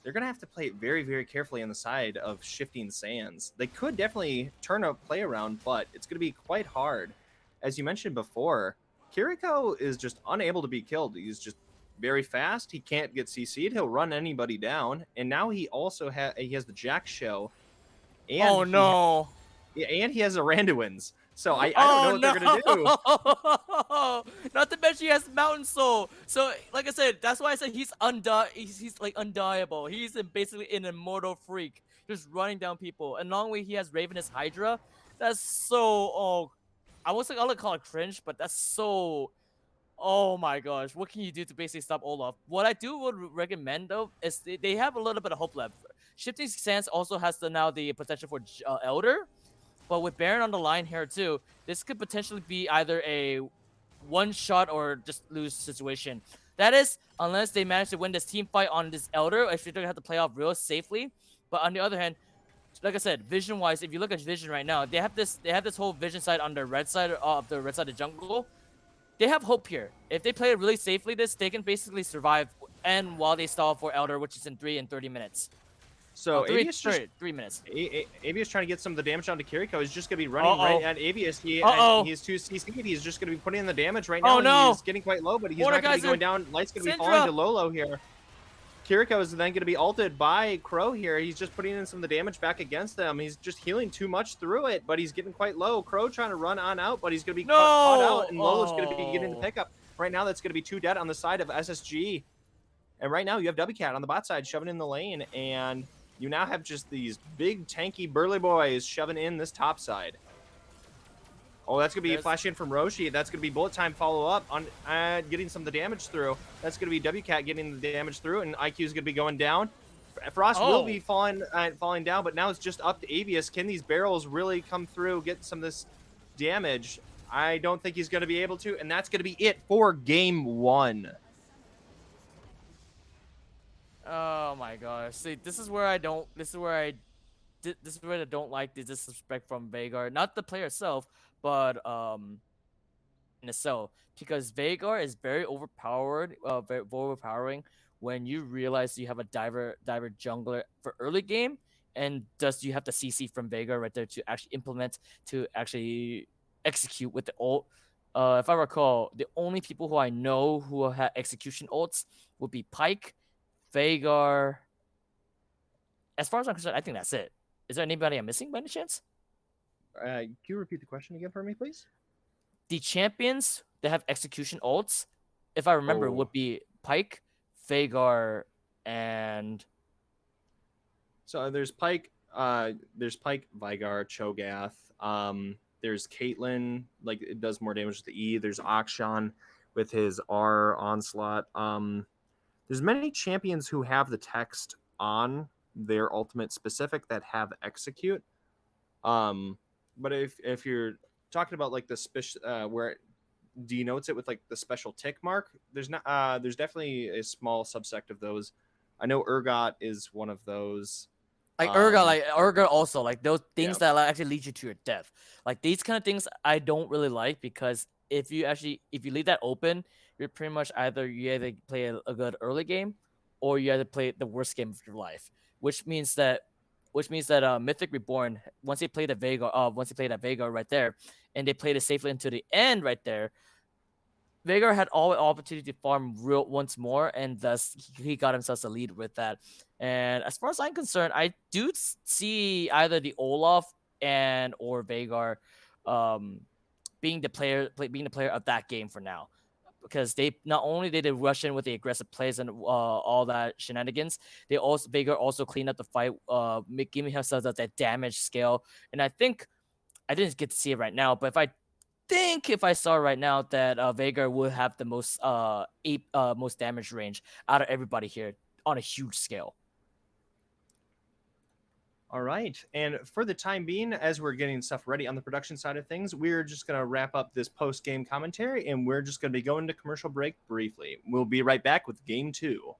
they're going to have to play it very, very carefully on the side of Shifting Sands. They could definitely turn a play around, but it's going to be quite hard. As you mentioned before, Kiriko is just unable to be killed. He's just very fast. He can't get CC'd. He'll run anybody down. And now he also has the Jack show. And oh no. And he has a Randuin's. So I don't know what they're going to do. Not to mention he has Mountain Soul. So, like I said, that's why I said he's like undiable. He's basically an immortal freak. Just running down people. And along with he has Ravenous Hydra. That's so, I was like, I'll call it cringe, but that's so, oh my gosh. What can you do to basically stop Olaf? What I would recommend, though, is they have a little bit of hope left. Shifting Sands also has now the potential for Elder. But with Baron on the line here too, this could potentially be either a one shot or just lose situation. That is, unless they manage to win this team fight on this Elder, if they're gonna have to play off real safely. But on the other hand, like I said, vision wise, if you look at vision right now, they have this whole vision side on the red side of the red side of jungle. They have hope here. If they play it really safely, they can basically survive and while they stall for Elder, which is in 3 and 30 minutes. Oh, So three, Avius just 3 minutes. Avius trying to get some of the damage onto Kiriko. He's just gonna be Uh running right oh. at Avius. Uh oh. He's too CC'd. He's just gonna be putting in the damage right Oh now. He no. is getting quite low, but he's not gonna be Mordekaiser. going down. Light's gonna be falling to Syndra. Lolo here. Kiriko is then going to be ulted by Crow here. He's just putting in some of the damage back against them. He's just healing too much through it, but he's getting quite low. Crow trying to run on out, but he's going to be caught out, No. and Lolo's going to be getting the Oh. pickup. Right now, that's going to be 2 dead on the side of SSG. And right now, you have WCat on the bot side shoving in the lane, and you now have just these big, tanky, burly boys shoving in this top side. Oh, that's going to be a flash in from Roshi. That's going to be bullet time follow-up on getting some of the damage through. That's going to be WCat getting the damage through, and IQ is going to be going down. Frost will be falling down, but now it's just up to Avius. Can these barrels really come through, get some of this damage? I don't think he's going to be able to, and that's going to be it for game 1. Oh my gosh. See, this is where I don't like the disrespect from Veigar. Not the player itself, but in itself. Because Veigar is very overpowered, very overpowering when you realize you have a diver jungler for early game, and thus you have the CC from Veigar right there to actually implement, to actually execute with the ult. If I recall, the only people who I know who had execution ults would be Pyke, Veigar. As far as I'm concerned, I think that's it. Is there anybody I'm missing by any chance? Can you repeat the question again for me, please? The champions that have execution ults, if I remember, would be Pyke, Veigar, and so there's Pyke, Veigar, Cho'Gath. There's Caitlyn, like it does more damage with the E. There's Akshan with his R onslaught. There's many champions who have the text on their ultimate specific that have execute. But if you're talking about like the special where it denotes it with like the special tick mark, there's not there's definitely a small subsect of those. I know Urgot is one of those. like Urgot also, like those things Yeah. that actually lead you to your death. Like these kind of things I don't really like, because if you leave that open, you're pretty much you either play a good early game, or you either play the worst game of your life. Which means that Mythic Reborn, once they played that Veigar right there, and they played it safely into the end right there, Veigar had all opportunity to farm once more, and thus he got himself a lead with that. And as far as I'm concerned, I do see either the Olaf and or Veigar being the player of that game for now. Because they not only did they rush in with the aggressive plays and all that shenanigans, Veigar also cleaned up the fight, giving himself that damage scale. And I think I didn't get to see it right now, but if I saw right now that Veigar would have the most most damage range out of everybody here on a huge scale. All right. And for the time being, as we're getting stuff ready on the production side of things, we're just going to wrap up this post-game commentary, and we're just going to be going to commercial break briefly. We'll be right back with game 2.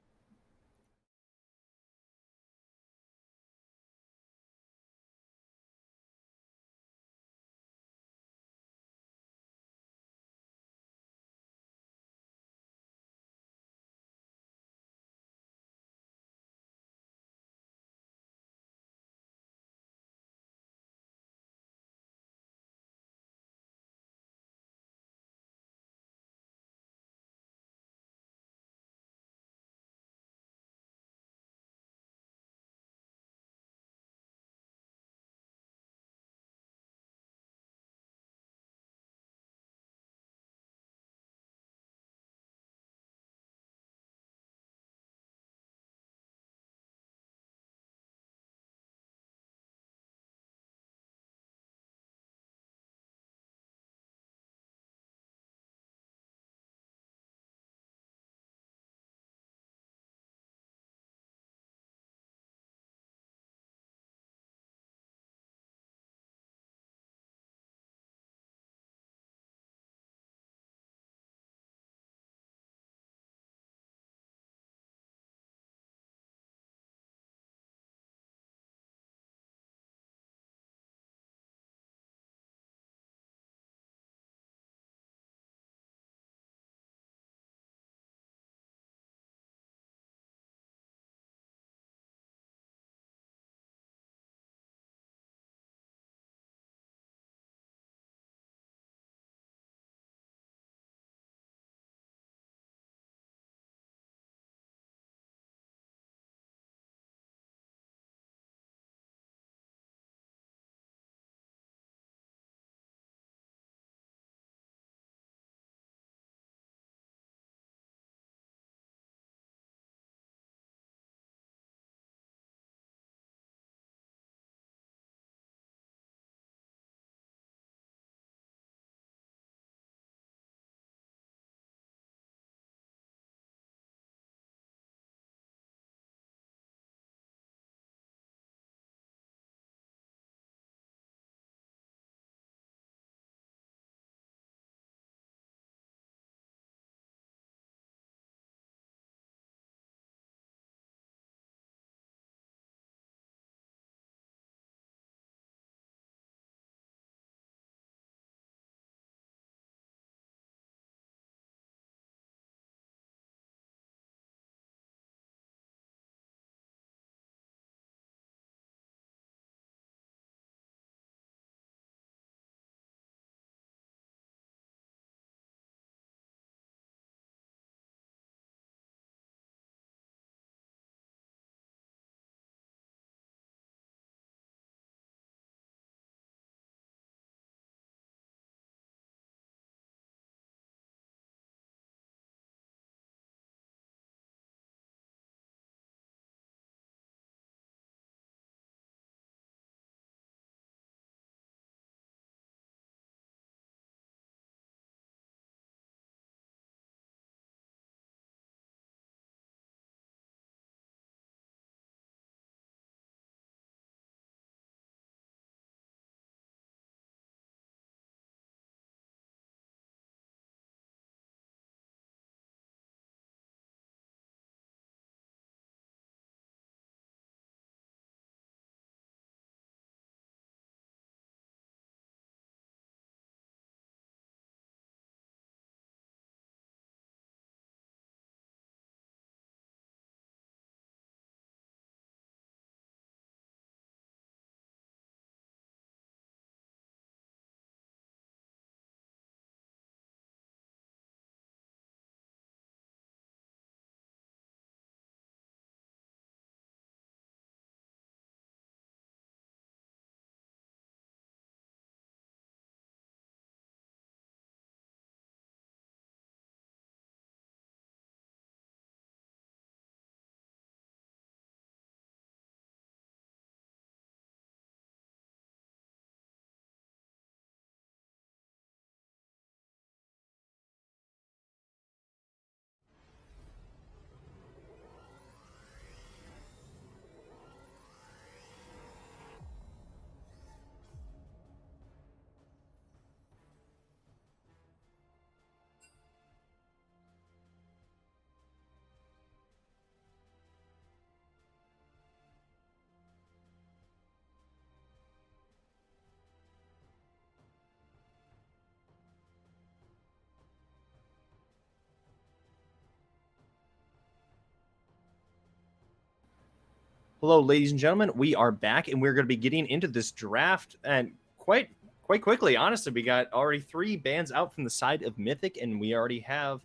Hello, ladies and gentlemen. We are back, and we're going to be getting into this draft, and quite quickly. Honestly, we got already 3 bands out from the side of Mythic, and we already have,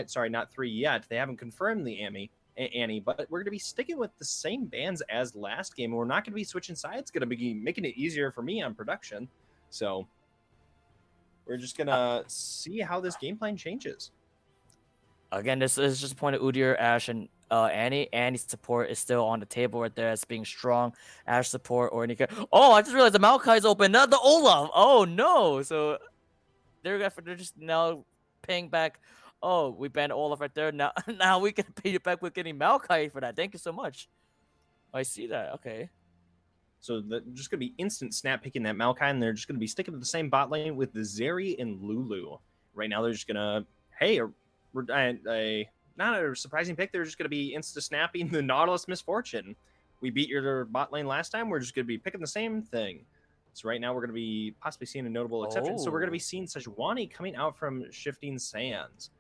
sorry, not 3 yet. They haven't confirmed the Annie, but we're going to be sticking with the same bands as last game. We're not going to be switching sides. It's going to be making it easier for me on production. So we're just going to see how this game plan changes. Again, this is just a point of Udyr, Ashe, and Annie. Annie's support is still on the table right there as being strong. Ashe support or Nika. Oh, I just realized the Maokai's open, not the Olaf. Oh no! So they're just now paying back. Oh, we banned Olaf right there. Now, now we can pay you back with getting Maokai for that. Thank you so much. I see that. Okay. So they're just going to be instant snap picking that Maokai, and they're just going to be sticking to the same bot lane with the Zeri and Lulu. Right now, they're just going to, hey, not a surprising pick. They're just going to be insta snapping the Nautilus Misfortune. We beat your bot lane last time. We're just going to be picking the same thing. So right now, we're going to be possibly seeing a notable exception. So we're going to be seeing Sejuani coming out from Shifting Sands.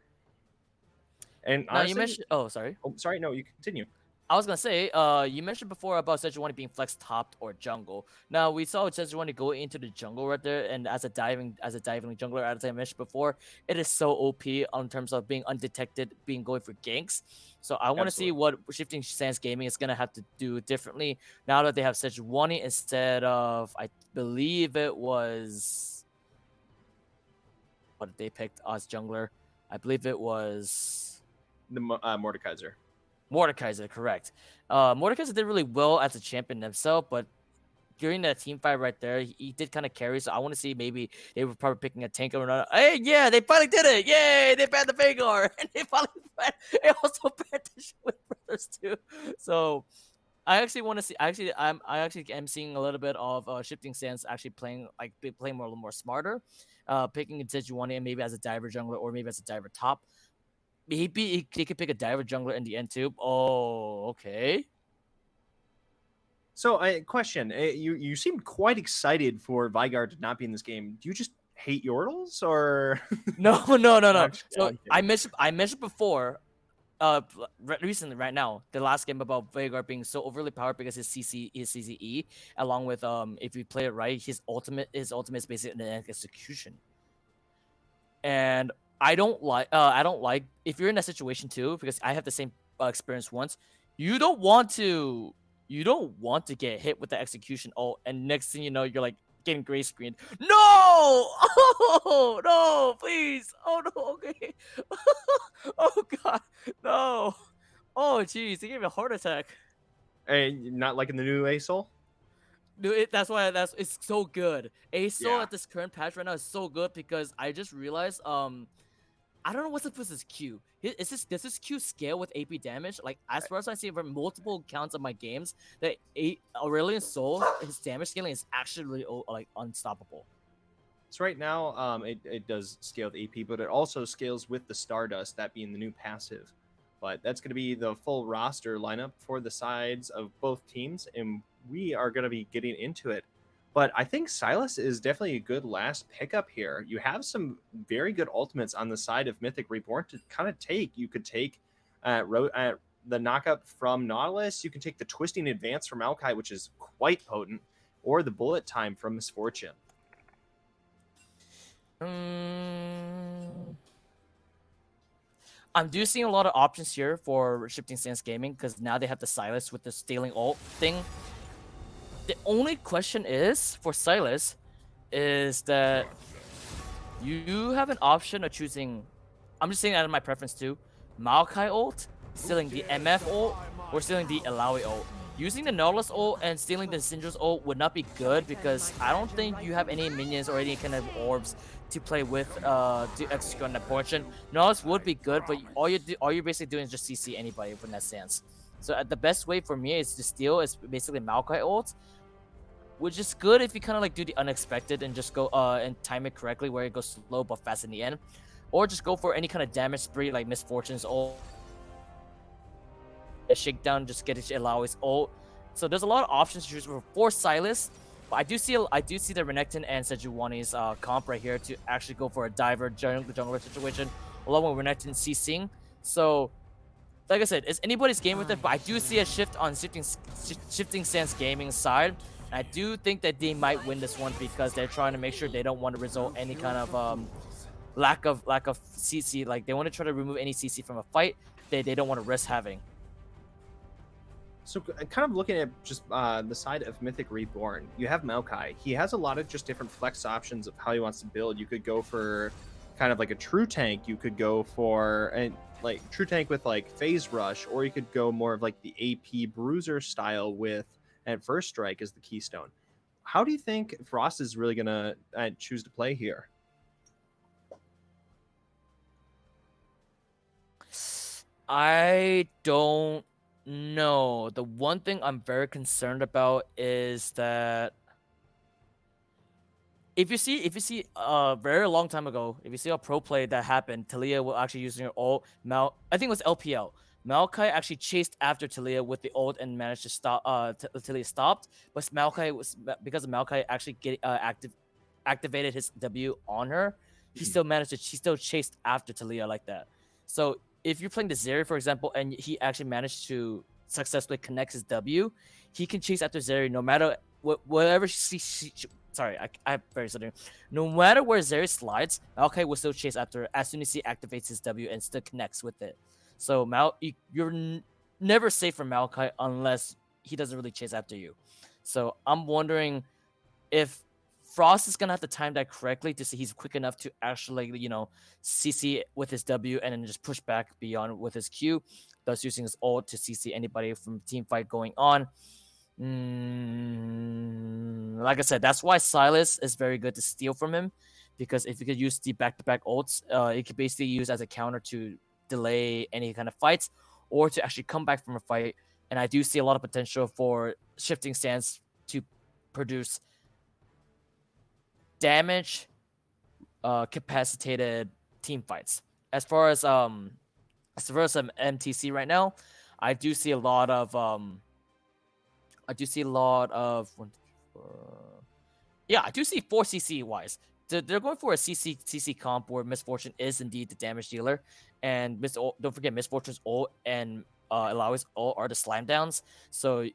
And Now honestly, you mentioned. Oh, sorry. Oh, sorry. No, you continue. I was gonna say, you mentioned before about Sejuani being flex topped or jungle. Now we saw Sejuani go into the jungle right there, and as a diving jungler, as I mentioned before, it is so OP in terms of being undetected, being going for ganks. So I want to see what Shifting Sands Gaming is gonna have to do differently now that they have Sejuani instead of, I believe it was, what did they pick as jungler? I believe it was The Mordekaiser. Mordekaiser, correct. Mordekaiser did really well as a champion himself, but during that team fight right there, he did kind of carry. So I want to see maybe they were probably picking a tank or not. Hey, yeah, they finally did it! Yay! They banned the Vagar, and they finally they also banned the Swift Brothers too. So I actually want to see. I actually am seeing a little bit of Shifting Sands actually playing a little more smarter, picking Sejuani and maybe as a diver jungler or maybe as a diver top. Maybe he could pick a diver jungler in the end too. Oh, okay. So, question: you seemed quite excited for Veigar to not be in this game. Do you just hate Yordles, or No. So I mentioned before, recently, right now, the last game about Veigar being so overly powered because his CCE, along with if you play it right, his ultimate is basically an execution. And I don't like if you're in that situation too, because I have the same experience once. You don't want to get hit with the execution ult, and next thing you know, you're like getting gray screened. No! Oh no! Please! Oh no! Okay. Oh god! No! Oh jeez! They gave me a heart attack. not liking the new Asol? Dude, it's so good. Asol at this current patch right now is so good because I just realized I don't know what's up with this Q. Does this Q scale with AP damage? Like, as far as I see from multiple counts of my games, that Aurelion Sol, his damage scaling is actually like unstoppable. So right now, it does scale with AP, but it also scales with the Stardust, that being the new passive. But that's going to be the full roster lineup for the sides of both teams, and we are going to be getting into it. But I think Sylas is definitely a good last pickup here. You have some very good ultimates on the side of Mythic Reborn to kind of take. You could take the knockup from Nautilus. You can take the Twisting Advance from Maokai, which is quite potent, or the Bullet Time from Misfortune. I'm do seeing a lot of options here for Shifting Sands Gaming because now they have the Sylas with the stealing ult thing. The only question is for Sylas is that you have an option of choosing. I'm just saying out of my preference too. Maokai ult, stealing the MF ult, or stealing the Alawi ult. Using the Nautilus ult and stealing the Syndra's ult would not be good because I don't think you have any minions or any kind of orbs to play with to execute on that portion. Nautilus would be good, but all you're basically doing is just CC anybody from that stance. So the best way for me is to steal is basically Maokai ult, which is good if you kind of like do the unexpected and just go and time it correctly where it goes slow but fast in the end, or just go for any kind of damage spree like Misfortune's ult. A shakedown, just get it Alawi's ult. So there's a lot of options to choose for Sylas, but I do see the Renekton and Sejuani's comp right here to actually go for a diver jungler situation along with Renekton CCing. So like I said, it's anybody's game with it, but I do see a shift on shifting stance gaming side. I do think that they might win this one because they're trying to make sure they don't want to result any kind of lack of CC. Like they want to try to remove any CC from a fight. They don't want to risk having. So, kind of looking at just the side of Mythic Reborn, you have Maokai. He has a lot of just different flex options of how he wants to build. You could go for kind of like a true tank. You could go for and like true tank with like phase rush, or you could go more of like the AP bruiser style with and first strike as the keystone. How do you think Frost is really gonna choose to play here? I don't know. The one thing I'm very concerned about is that if you see a very long time ago, if you see a pro play that happened, Talia was actually using her ult. I think it was LPL. Maokai actually chased after Talia with the ult and managed to stop. Talia stopped, but Maokai was because of Maokai actually activated his W on her. He still managed to. She still chased after Talia like that. So if you're playing the Zeri, for example, and he actually managed to successfully connect his W, he can chase after Zeri no matter whatever sorry, I'm very sorry. No matter where Zeri slides, Maokai will still chase after her as soon as he activates his W and still connects with it. So you're never safe from Maokai unless he doesn't really chase after you. So I'm wondering if Frost is gonna have to time that correctly to see he's quick enough to actually, CC with his W and then just push back beyond with his Q, thus using his ult to CC anybody from team fight going on. Like I said, that's why Silas is very good to steal from him, because if you could use the back-to-back ults, it could basically use as a counter to delay any kind of fights or to actually come back from a fight. And I do see a lot of potential for shifting stance to produce damage capacitated team fights. As far as MTC right now, I do see a lot of yeah, I do see 4CC wise. They're going for a CC comp where Misfortune is indeed the damage dealer, and don't forget Misfortune's ult and Alawi's ult are the slime downs. So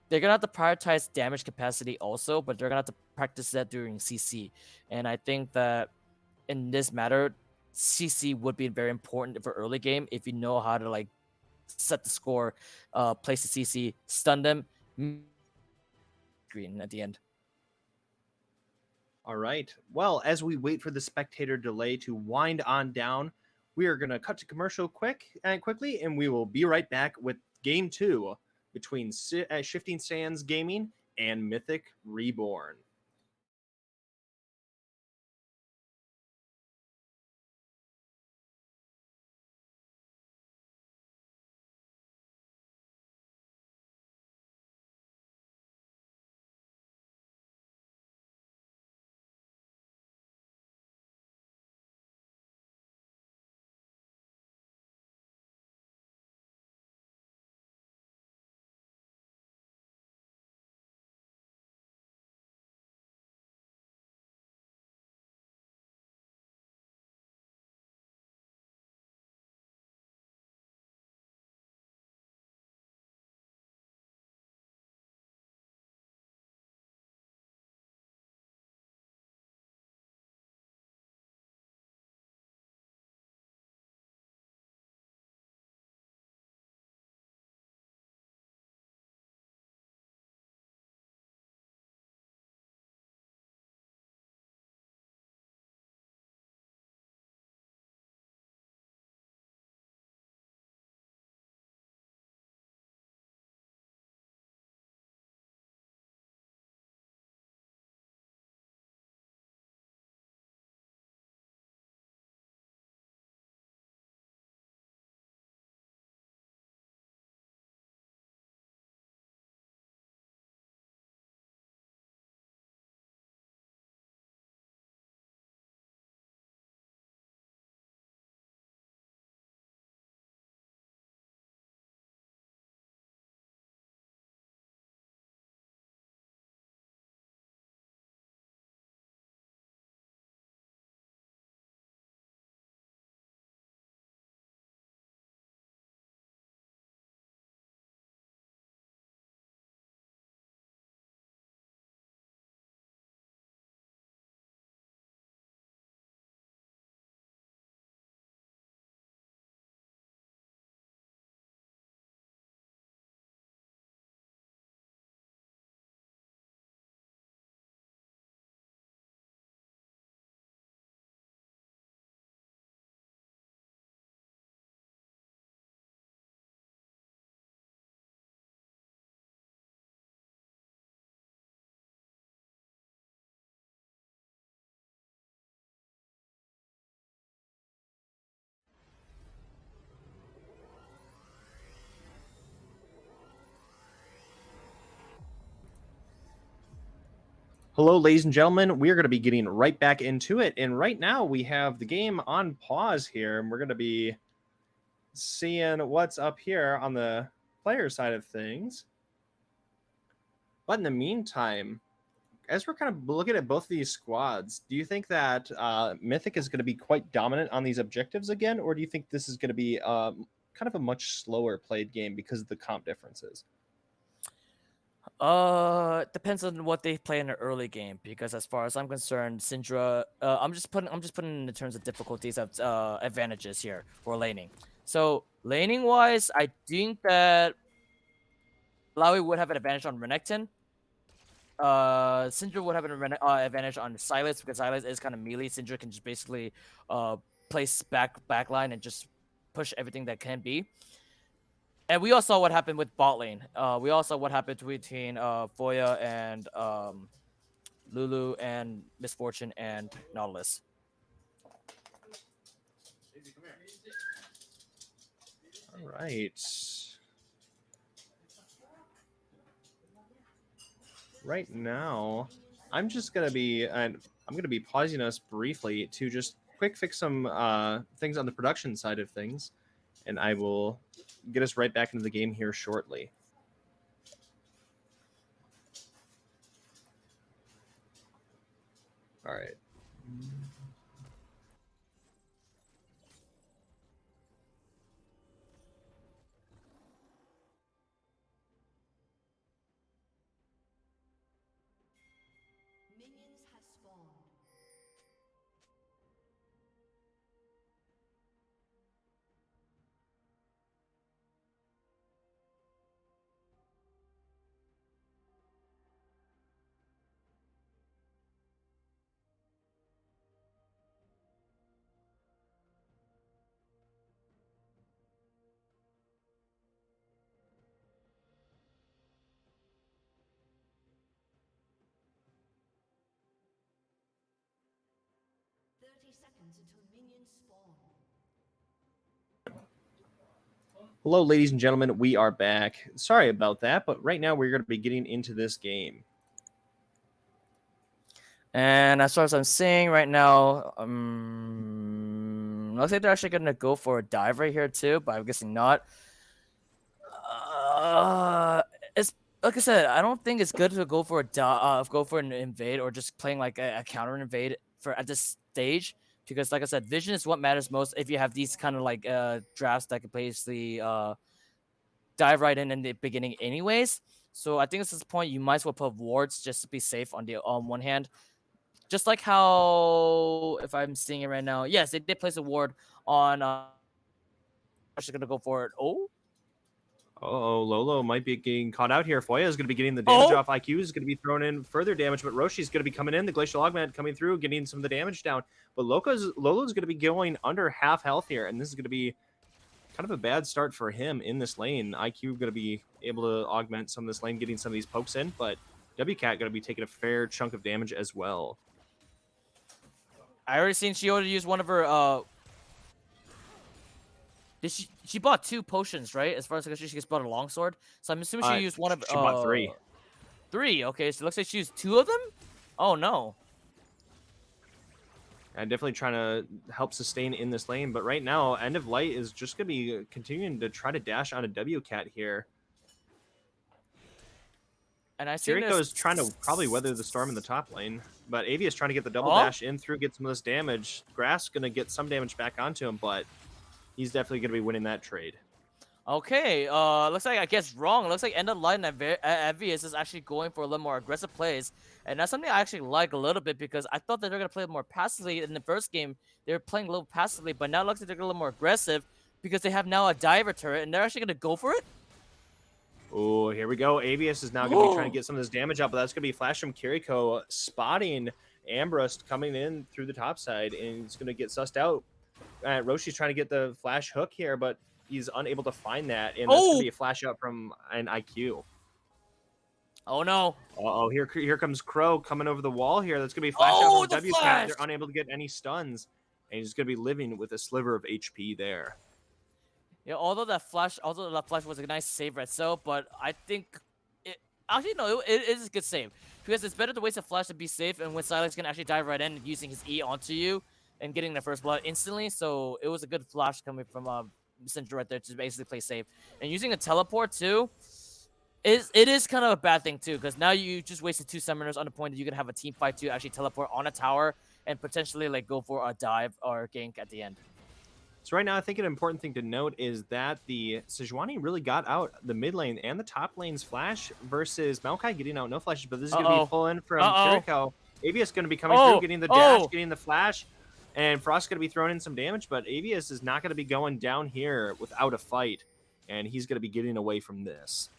they're gonna have to prioritize damage capacity also, but they're gonna have to practice that during CC. And I think that in this matter, CC would be very important for early game if you know how to like set the score, place the CC, stun them, screen at the end. All right. Well, as we wait for the spectator delay to wind on down, we are going to cut to commercial quickly, and we will be right back with game two between Shifting Sands Gaming and Mythic Reborn. Hello, ladies and gentlemen. We are going to be getting right back into it. And right now we have the game on pause here, and we're going to be seeing what's up here on the player side of things. But in the meantime, as we're kind of looking at both of these squads, do you think that Mythic is going to be quite dominant on these objectives again, or do you think this is going to be kind of a much slower played game because of the comp differences? Depends on what they play in the early game. Because as far as I'm concerned, Syndra, I'm just putting in the terms of difficulties of advantages here for laning. So laning wise, I think that Lawi would have an advantage on Renekton. Syndra would have an advantage on Sylas because Sylas is kind of melee. Syndra can just basically place backline and just push everything that can be. And we all saw what happened with bot lane. We all saw what happened between Foya and Lulu and Misfortune and Nautilus. All right. Right now, I'm just gonna be and I'm gonna be pausing us briefly to just quick fix some things on the production side of things, and I will get us right back into the game here shortly. All right. Minions have spawned. Seconds until minions spawn. Hello, ladies and gentlemen. We are back. Sorry about that, but right now we're going to be getting into this game. And as far as I'm seeing right now, looks like they're actually gonna go for a dive right here too, but I'm guessing not. It's like I said, I don't think it's good to go for go for an invade or just playing like a counter invade for at this stage, because like I said, vision is what matters most if you have these kind of like drafts that can basically dive right in the beginning anyways. So I think at this point you might as well put wards just to be safe on the one hand. Just like how, if I'm seeing it right now, yes, they did place a ward on. Actually, gonna go for it. Oh, Oh, Lolo might be getting caught out here. Foya is going to be getting the damage oh, off. IQ is going to be thrown in further damage, but Roshi's going to be coming in. The Glacial Augment coming through, getting some of the damage down. But Lolo's going to be going under half health here, and this is going to be kind of a bad start for him in this lane. IQ going to be able to augment some of this lane, getting some of these pokes in, but WCat going to be taking a fair chunk of damage as well. I already seen she already used one of her. Did she bought 2 potions, right? As far as she just bought a longsword, so I'm assuming she used one of. She bought 3. 3. Okay, so it looks like she used 2 of them. Oh no. And definitely trying to help sustain in this lane. But right now, End of Light is just going to be continuing to try to dash on a WCat here. And I see Kiriko is trying to probably weather the storm in the top lane. But Avi is trying to get the double Oh? dash in through, get some of this damage. Grass going to get some damage back onto him, but he's definitely going to be winning that trade. Okay, looks like I guess wrong. Looks like End of Light and Avius is actually going for a little more aggressive plays. And that's something I actually like a little bit, because I thought that they're going to play more passively in the first game. They were playing a little passively, but now it looks like they're a little more aggressive because they have now a diver turret and they're actually going to go for it. Oh, here we go. Avius is now going to be trying to get some of this damage up, but that's going to be flash from Kiriko, spotting Ambrose coming in through the top side, and he's going to get sussed out. Roshi's trying to get the flash hook here, but he's unable to find that, and that's going to be a flash up from an IQ. Oh no. Uh-oh, here comes Crow coming over the wall here. That's going to be a flash out from WCat. They're unable to get any stuns, and he's going to be living with a sliver of HP there. Yeah, although that flash was a nice save right so, but I think Actually, no, it is a good save because it's better to waste a flash to be safe, and when Silex can actually dive right in using his E onto you and getting the first blood instantly. So it was a good flash coming from Syndra right there to basically play safe, and using a teleport too. It is kind of a bad thing too, because now you just wasted 2 summoners on the point that you could have a team fight to actually teleport on a tower and potentially like go for a dive or gank at the end. So right now, I think an important thing to note is that the Sejuani really got out the mid lane and the top lane's flash versus Maokai getting out no flashes, but this is going to be pulling from Kiriko. Avius going to be coming through, getting the dash, getting the flash, and Frost's going to be throwing in some damage, but Avius is not going to be going down here without a fight, and he's going to be getting away from this.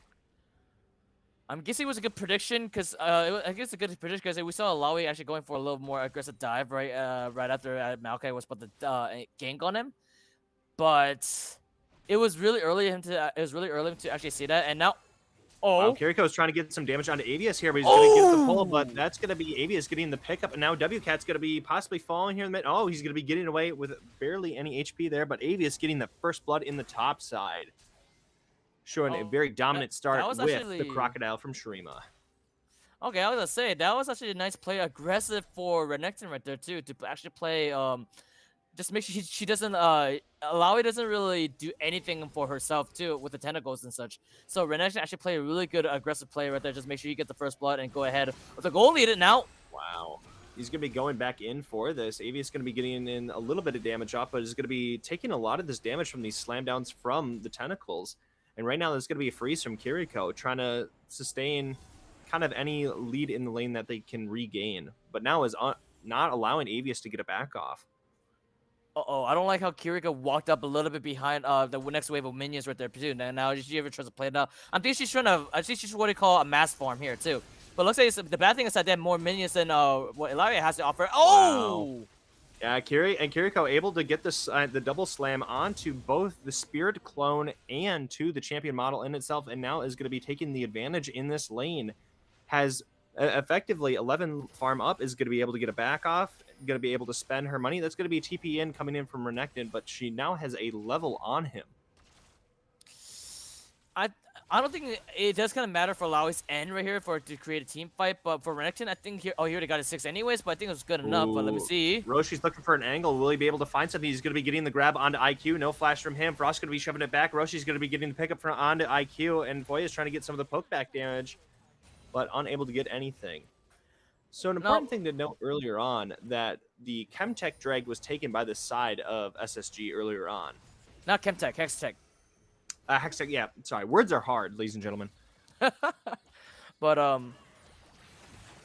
I'm guessing it was a good prediction because I guess a good prediction because we saw Alawi actually going for a little more aggressive dive right after Maokai was about to gank on him, but it was really early to actually see that, and now Wow, Kiriko's trying to get some damage onto Avius here, but he's going to get the pull, but that's going to be Avius getting the pickup, and now WCat's going to be possibly falling here in the mid. Oh, he's going to be getting away with barely any HP there, but Avius getting the first blood in the top side. Showing a very dominant start with the Crocodile from Shurima. Okay, I was gonna say that was actually a nice play, aggressive for Renekton right there too, to actually play just make sure she doesn't Alawi doesn't really do anything for herself too with the tentacles and such. So Renekton actually played a really good aggressive play right there. Just make sure you get the first blood and go ahead with the goal lead. Now, wow, he's gonna be going back in for this. Avius is gonna be getting in a little bit of damage off, but is gonna be taking a lot of this damage from these slam downs from the tentacles. And right now, there's going to be a freeze from Kiriko, trying to sustain kind of any lead in the lane that they can regain. But now is not allowing Avius to get it back off. I don't like how Kiriko walked up a little bit behind the next wave of minions right there, too. Now, did she ever try to play it out? I think she's trying to, I think she's what you call a mass farm here, too. But looks like the bad thing is that they have more minions than what Ilaria has to offer. Oh! Wow. Yeah, Kiriko able to get this the double slam onto both the Spirit clone and to the champion model in itself, and now is going to be taking the advantage in this lane. Has effectively 11 farm up, is going to be able to get it back off, going to be able to spend her money. That's going to be a TP in coming in from Renekton, but she now has a level on him. I don't think it does kind of matter for Alawi's end right here to create a team fight, but for Renekton, I think here, he already got a 6 anyways, but I think it was good enough, but let me see. Roshi's looking for an angle. Will he be able to find something? He's going to be getting the grab onto IQ. No flash from him. Frost's going to be shoving it back. Roshi's going to be getting the pickup onto IQ, and Foy is trying to get some of the poke back damage, but unable to get anything. So an important thing to note earlier on, that the Chemtech drag was taken by the side of SSG earlier on. Not Chemtech, Hextech. Hextech, yeah. Sorry, words are hard, ladies and gentlemen. But ooh,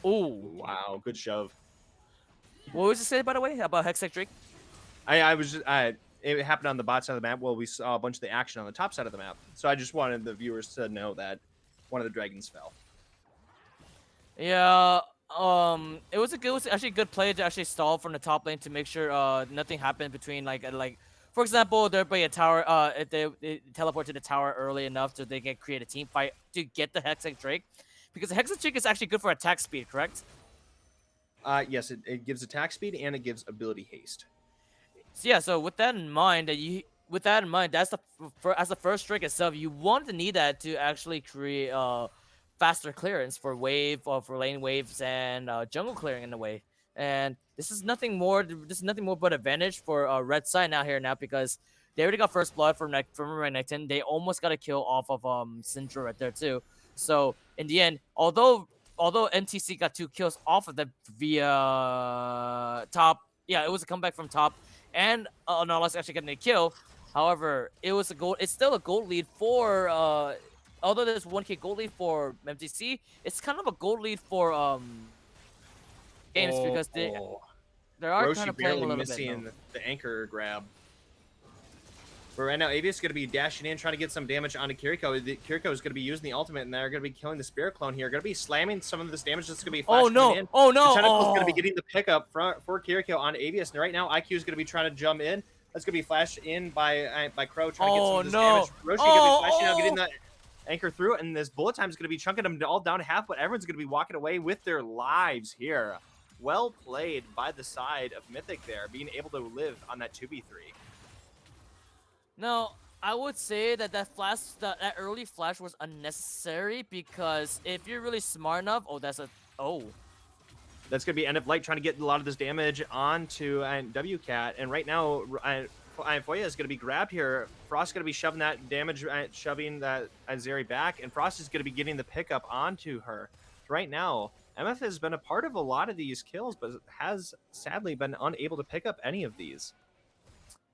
wow, good shove. What was it say by the way about Hextech Drake? It happened on the bot side of the map. Well, we saw a bunch of the action on the top side of the map, so I just wanted the viewers to know that one of the dragons fell. Yeah. It was actually a good play to actually stall from the top lane to make sure nothing happened between like. For example, there'd be a tower. If they teleport to the tower early enough so they can create a team fight to get the Hextech Drake, because the Hextech Drake is actually good for attack speed, correct? Yes, it gives attack speed and it gives ability haste. So yeah, so with that in mind, that's as the first Drake itself, you want to need that to actually create faster clearance for wave or for lane waves and jungle clearing in a way. And this is nothing more but advantage for red side now because they already got first blood from Renekton. They almost got a kill off of Syndra right there too. So in the end, although NTC got 2 kills off of them via top, yeah, it was a comeback from top, and Nautilus actually getting a kill. However, it's still a gold lead for although there's 1k gold lead for MTC, it's kind of a gold lead for games because they are Roshi kind of playing a little missing bit. The anchor grab. But right now, Avius is going to be dashing in, trying to get some damage onto Kiriko. Kiriko is going to be using the ultimate, and they're going to be killing the Spirit Clone here. Going to be slamming some of this damage that's going to be flash coming in. Oh no! The Tentacle's going to be getting the pickup for Kiriko on Avius. And right now, IQ is going to be trying to jump in. That's going to be flashed in by Crow, trying to get some of this damage. Roshi going to be flashing out, getting the anchor through, and this bullet time is going to be chunking them all down to half, but everyone's going to be walking away with their lives here. Well played by the side of Mythic there, being able to live on that 2v3. No, I would say that that early flash was unnecessary because if you're really smart enough, oh. That's going to be End of Light trying to get a lot of this damage onto WCat. And right now, Foya is going to be grabbed here. Frost going to be shoving that damage, shoving that Zeri back. And Frost is going to be getting the pickup onto her. Right now, MF has been a part of a lot of these kills, but has sadly been unable to pick up any of these.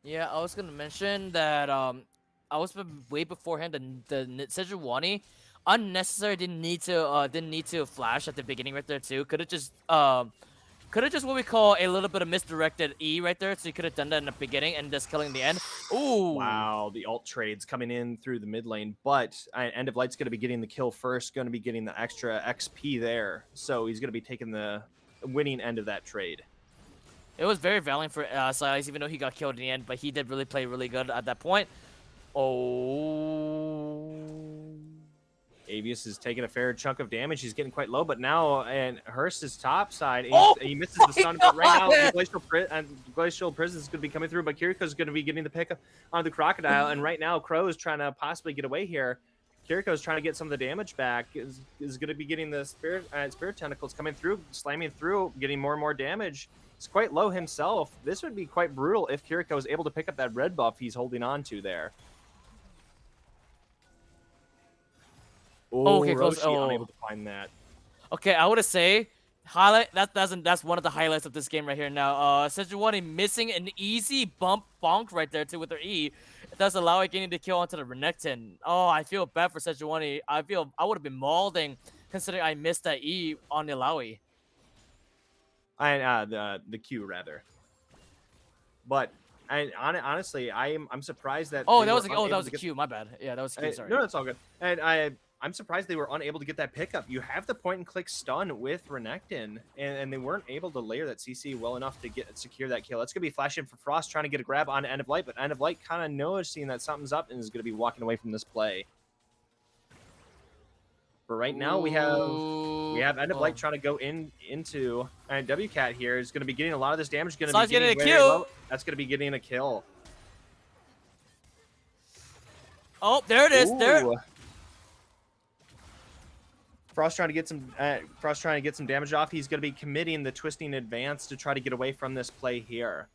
Yeah, I was gonna mention that I was way beforehand the Sejuani unnecessary didn't need to flash at the beginning right there too. Could have just what we call a little bit of misdirected E right there, so you could have done that in the beginning and just killing the end. Ooh. Wow, the ult trades coming in through the mid lane, but End of Light's going to be getting the kill first, going to be getting the extra XP there, so he's going to be taking the winning end of that trade. It was very valiant for Silas, even though he got killed in the end, but he did really play really good at that point. Oh. Avius is taking a fair chunk of damage. He's getting quite low, but now and Hurst is top side. He misses the stun, but right now the Glacial Prison is going to be coming through, but Kiriko is going to be getting the pickup on the Crocodile, and right now Crow is trying to possibly get away here. Kiriko is trying to get some of the damage back. Is going to be getting the Spirit Tentacles coming through, slamming through, getting more and more damage. He's quite low himself. This would be quite brutal if Kiriko is able to pick up that red buff he's holding on to there. Oh, okay, close. Roshi unable to find that. Okay, I would say that's one of the highlights of this game right here. Now, Sejuani missing an easy bonk right there too with her E. That's allowing getting the kill onto the Renekton. Oh, I feel bad for Sejuani. I would have been mauling considering I missed that E on the Illaoi. The Q rather. But honestly, I'm surprised that that was a Q. My bad. Yeah, that was a Q. Sorry. No, it's all good. And I'm surprised they were unable to get that pickup. You have the point and click stun with Renekton, and they weren't able to layer that CC well enough to secure that kill. That's gonna be flashing for Frost trying to get a grab on End of Light, but End of Light kind of noticing that something's up and is gonna be walking away from this play. But right now we have End of Light trying to go into and WCat here is going to be getting a lot of this damage. Going to be getting a kill. Low. That's going to be getting a kill. Oh, there it is. Ooh. There. Frost trying to get some damage off. He's going to be committing the twisting advance to try to get away from this play here.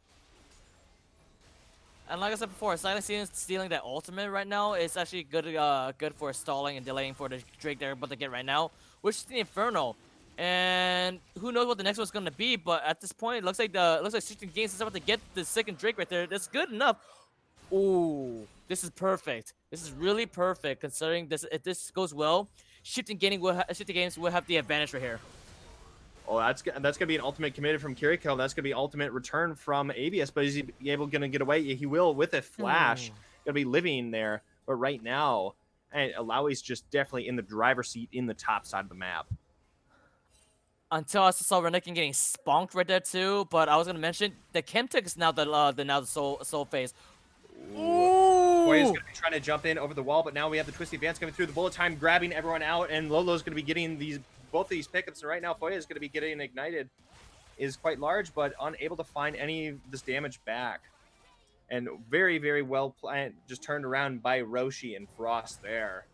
And like I said before, Silent stealing that ultimate right now is actually good for stalling and delaying for the Drake they're about to get right now, which is the Inferno. And who knows what the next one's gonna be? But at this point, it looks like 16 games is about to get the second Drake right there. That's good enough. Ooh, this is perfect. This is really perfect considering this. If this goes well, shifting games will have the advantage right here. Oh, that's gonna be an ultimate committed from Kiriko. That's gonna be ultimate return from Avius, but is he gonna get away? He will with a flash. Gonna be living there, but right now, and Illaoi's just definitely in the driver's seat in the top side of the map. Until I saw Renekton getting sponked right there too, but I was gonna mention the Chemtech is now the soul phase. Foya's gonna be trying to jump in over the wall, but now we have the twisty advance coming through. The bullet time grabbing everyone out, and Lolo's gonna be getting both of these pickups, and right now Foya is going to be getting ignited. Is quite large, but unable to find any of this damage back. And very, very well planned, just turned around by Roshi and Frost there.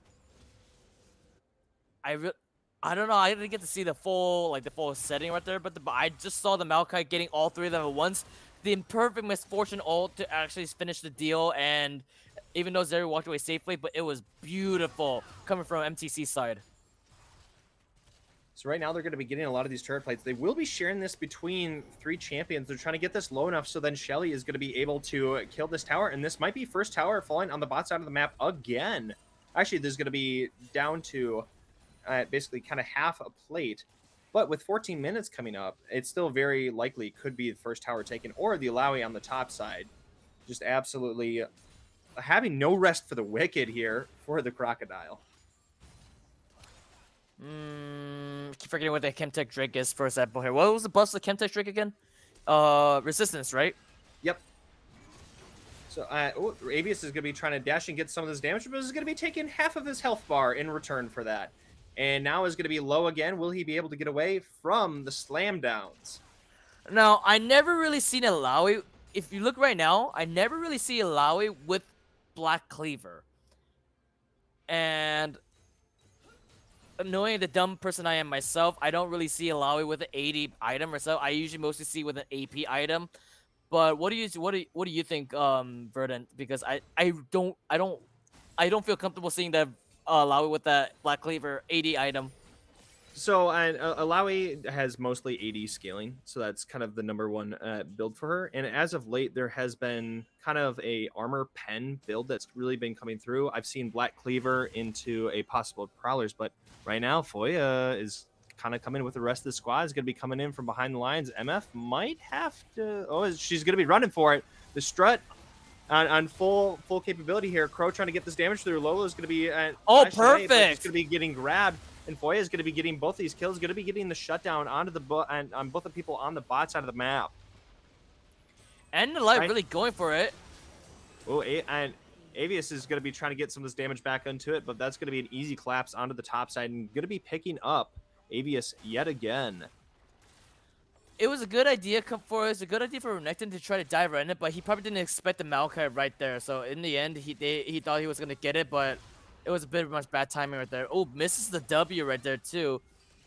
I don't know. I didn't get to see the full setting right there, but I just saw the Maokai getting all three of them at once. The imperfect misfortune ult to actually finish the deal, and even though Zeri walked away safely, but it was beautiful coming from MTC side. So right now they're going to be getting a lot of these turret plates. They will be sharing this between 3 champions. They're trying to get this low enough so then Shelly is going to be able to kill this tower. And this might be first tower falling on the bot side of the map again. Actually, there's going to be down to basically kind of half a plate. But with 14 minutes coming up, it's still very likely could be the first tower taken or the Illaoi on the top side. Just absolutely having no rest for the wicked here for the Crocodile. Keep forgetting what the Chemtech Drake is for example here. What was the bust of the Chemtech Drake again? Resistance, right? Yep. So Avius is going to be trying to dash and get some of this damage, but is going to be taking half of his health bar in return for that. And now is going to be low again. Will he be able to get away from the slam downs? Now, I never really seen Illaoi. If you look right now, I never really see Illaoi with Black Cleaver. And knowing the dumb person I am myself, I don't really see Alawi with an 80 item or so. I usually mostly see with an AP item. But what do you think, Verdant? Because I don't feel comfortable seeing that Alawi with that Black Cleaver 80 item. So, and Alawi has mostly AD scaling, so that's kind of the number one build for her. And as of late, there has been kind of a armor pen build that's really been coming through. I've seen Black Cleaver into a possible Prowlers, but right now, Foya is kind of coming with the rest of the squad. Is going to be coming in from behind the lines. MF might have to. Oh, she's going to be running for it. The strut on full capability here. Crow trying to get this damage through. Lolo's going to be Oh, flashing away, but perfect! she's going to be getting grabbed. And Foya is going to be getting both these kills, going to be getting the shutdown onto the and on both the people on the bot side of the map. And the light really going for it. Oh, and Avius is going to be trying to get some of this damage back onto it, but that's going to be an easy collapse onto the top side and going to be picking up Avius yet again. It was a good idea for us. A good idea for Renekton to try to dive right in it, but he probably didn't expect the Maokai right there. So in the end, he thought he was gonna get it, but it was a bit much bad timing right there. Oh, misses the W right there too,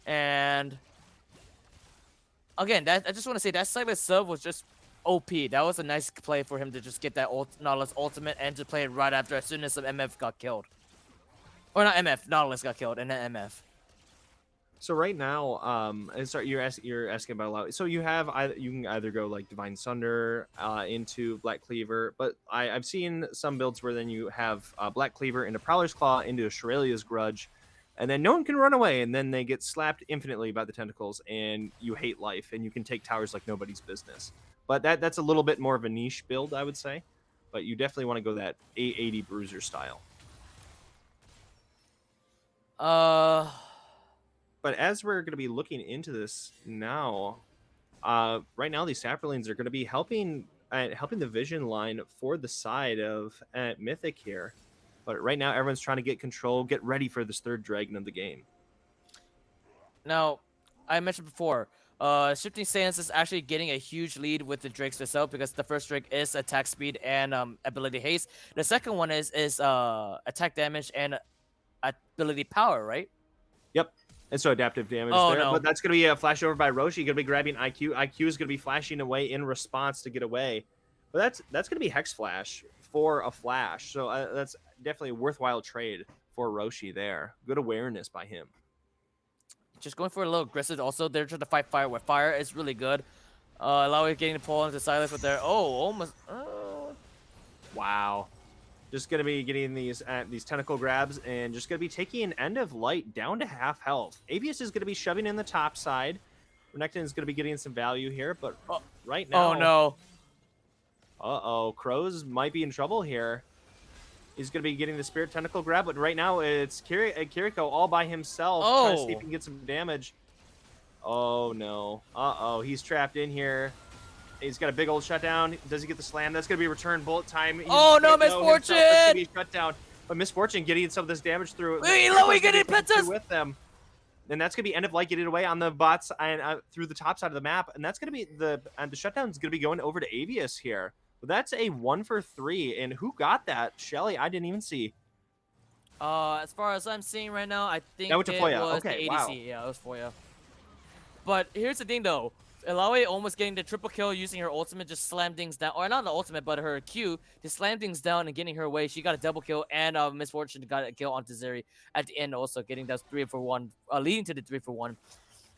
and again, I just want to say that Silas sub was just OP. That was a nice play for him to just get that Nautilus ultimate and to play it right after as soon as some MF got killed, or not MF, Nautilus got killed and then MF. So right now, and sorry, you're asking about a lot. So you can either go like Divine Sunder into Black Cleaver, but I've seen some builds where then you have Black Cleaver into Prowler's Claw into Shurelia's Grudge, and then no one can run away, and then they get slapped infinitely by the tentacles, and you hate life, and you can take towers like nobody's business. But that's a little bit more of a niche build, I would say. But you definitely want to go that 880 Bruiser style. But as we're going to be looking into this now, right now these Saprolines are going to be helping the vision line for the side of Mythic here. But right now everyone's trying to get control, get ready for this third dragon of the game. Now, I mentioned before, Shifting Sands is actually getting a huge lead with the Drakes itself because the first Drake is attack speed and ability haste. The second one is attack damage and ability power, right? Yep. And so adaptive damage there. No. But that's going to be a flash over by Roshi. Going to be grabbing IQ. IQ is going to be flashing away in response to get away. But that's going to be Hex Flash for a flash. So that's definitely a worthwhile trade for Roshi there. Good awareness by him. Just going for a little aggressive. Also, they're trying to fight fire with fire. It's really good. Allowing getting the pull into Silas with their almost. Wow. Just going to be getting these tentacle grabs and just going to be taking an End of Light down to half health. Avius is going to be shoving in the top side. Renekton is going to be getting some value here, but right now... Oh, no. Uh-oh. Crows might be in trouble here. He's going to be getting the Spirit Tentacle grab, but right now it's Kiriko all by himself trying to see if he can get some damage. Oh, no. Uh-oh. He's trapped in here. He's got a big old shutdown. Does he get the slam? That's going to be return bullet time. Oh, no, Miss Fortune! That's going to be shut down. But Miss Fortune getting some of this damage through. Wait, Lowy getting pentas! With them. And that's going to be End of Light getting away on the bots and through the top side of the map. And that's going to be the shutdown is going to be going over to Avius here. But that's a 1 for 3. And who got that? Shelly, I didn't even see. As far as I'm seeing right now, I think that went to Foya. Was okay, the ADC. wow. Yeah, it was Foya. But here's the thing, though. Ilaoi almost getting the triple kill using her ultimate, just slam things down. Or not the ultimate, but her Q to slam things down and getting her away. She got a double kill, and Miss Fortune got a kill onto Zeri at the end, also getting that 3 for 1, leading to the 3 for 1.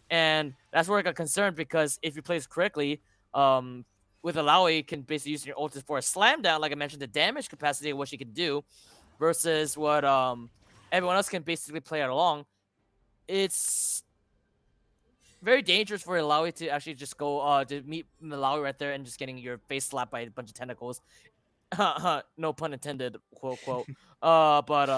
And that's where I got concerned because if you play this correctly, with Ilaoi, you can basically use your ultimate for a slam down, like I mentioned, the damage capacity of what she can do, versus what everyone else can basically play it along. It's very dangerous for Ilaoi to actually just go to meet Malawi right there and just getting your face slapped by a bunch of tentacles. No pun intended, quote quote. But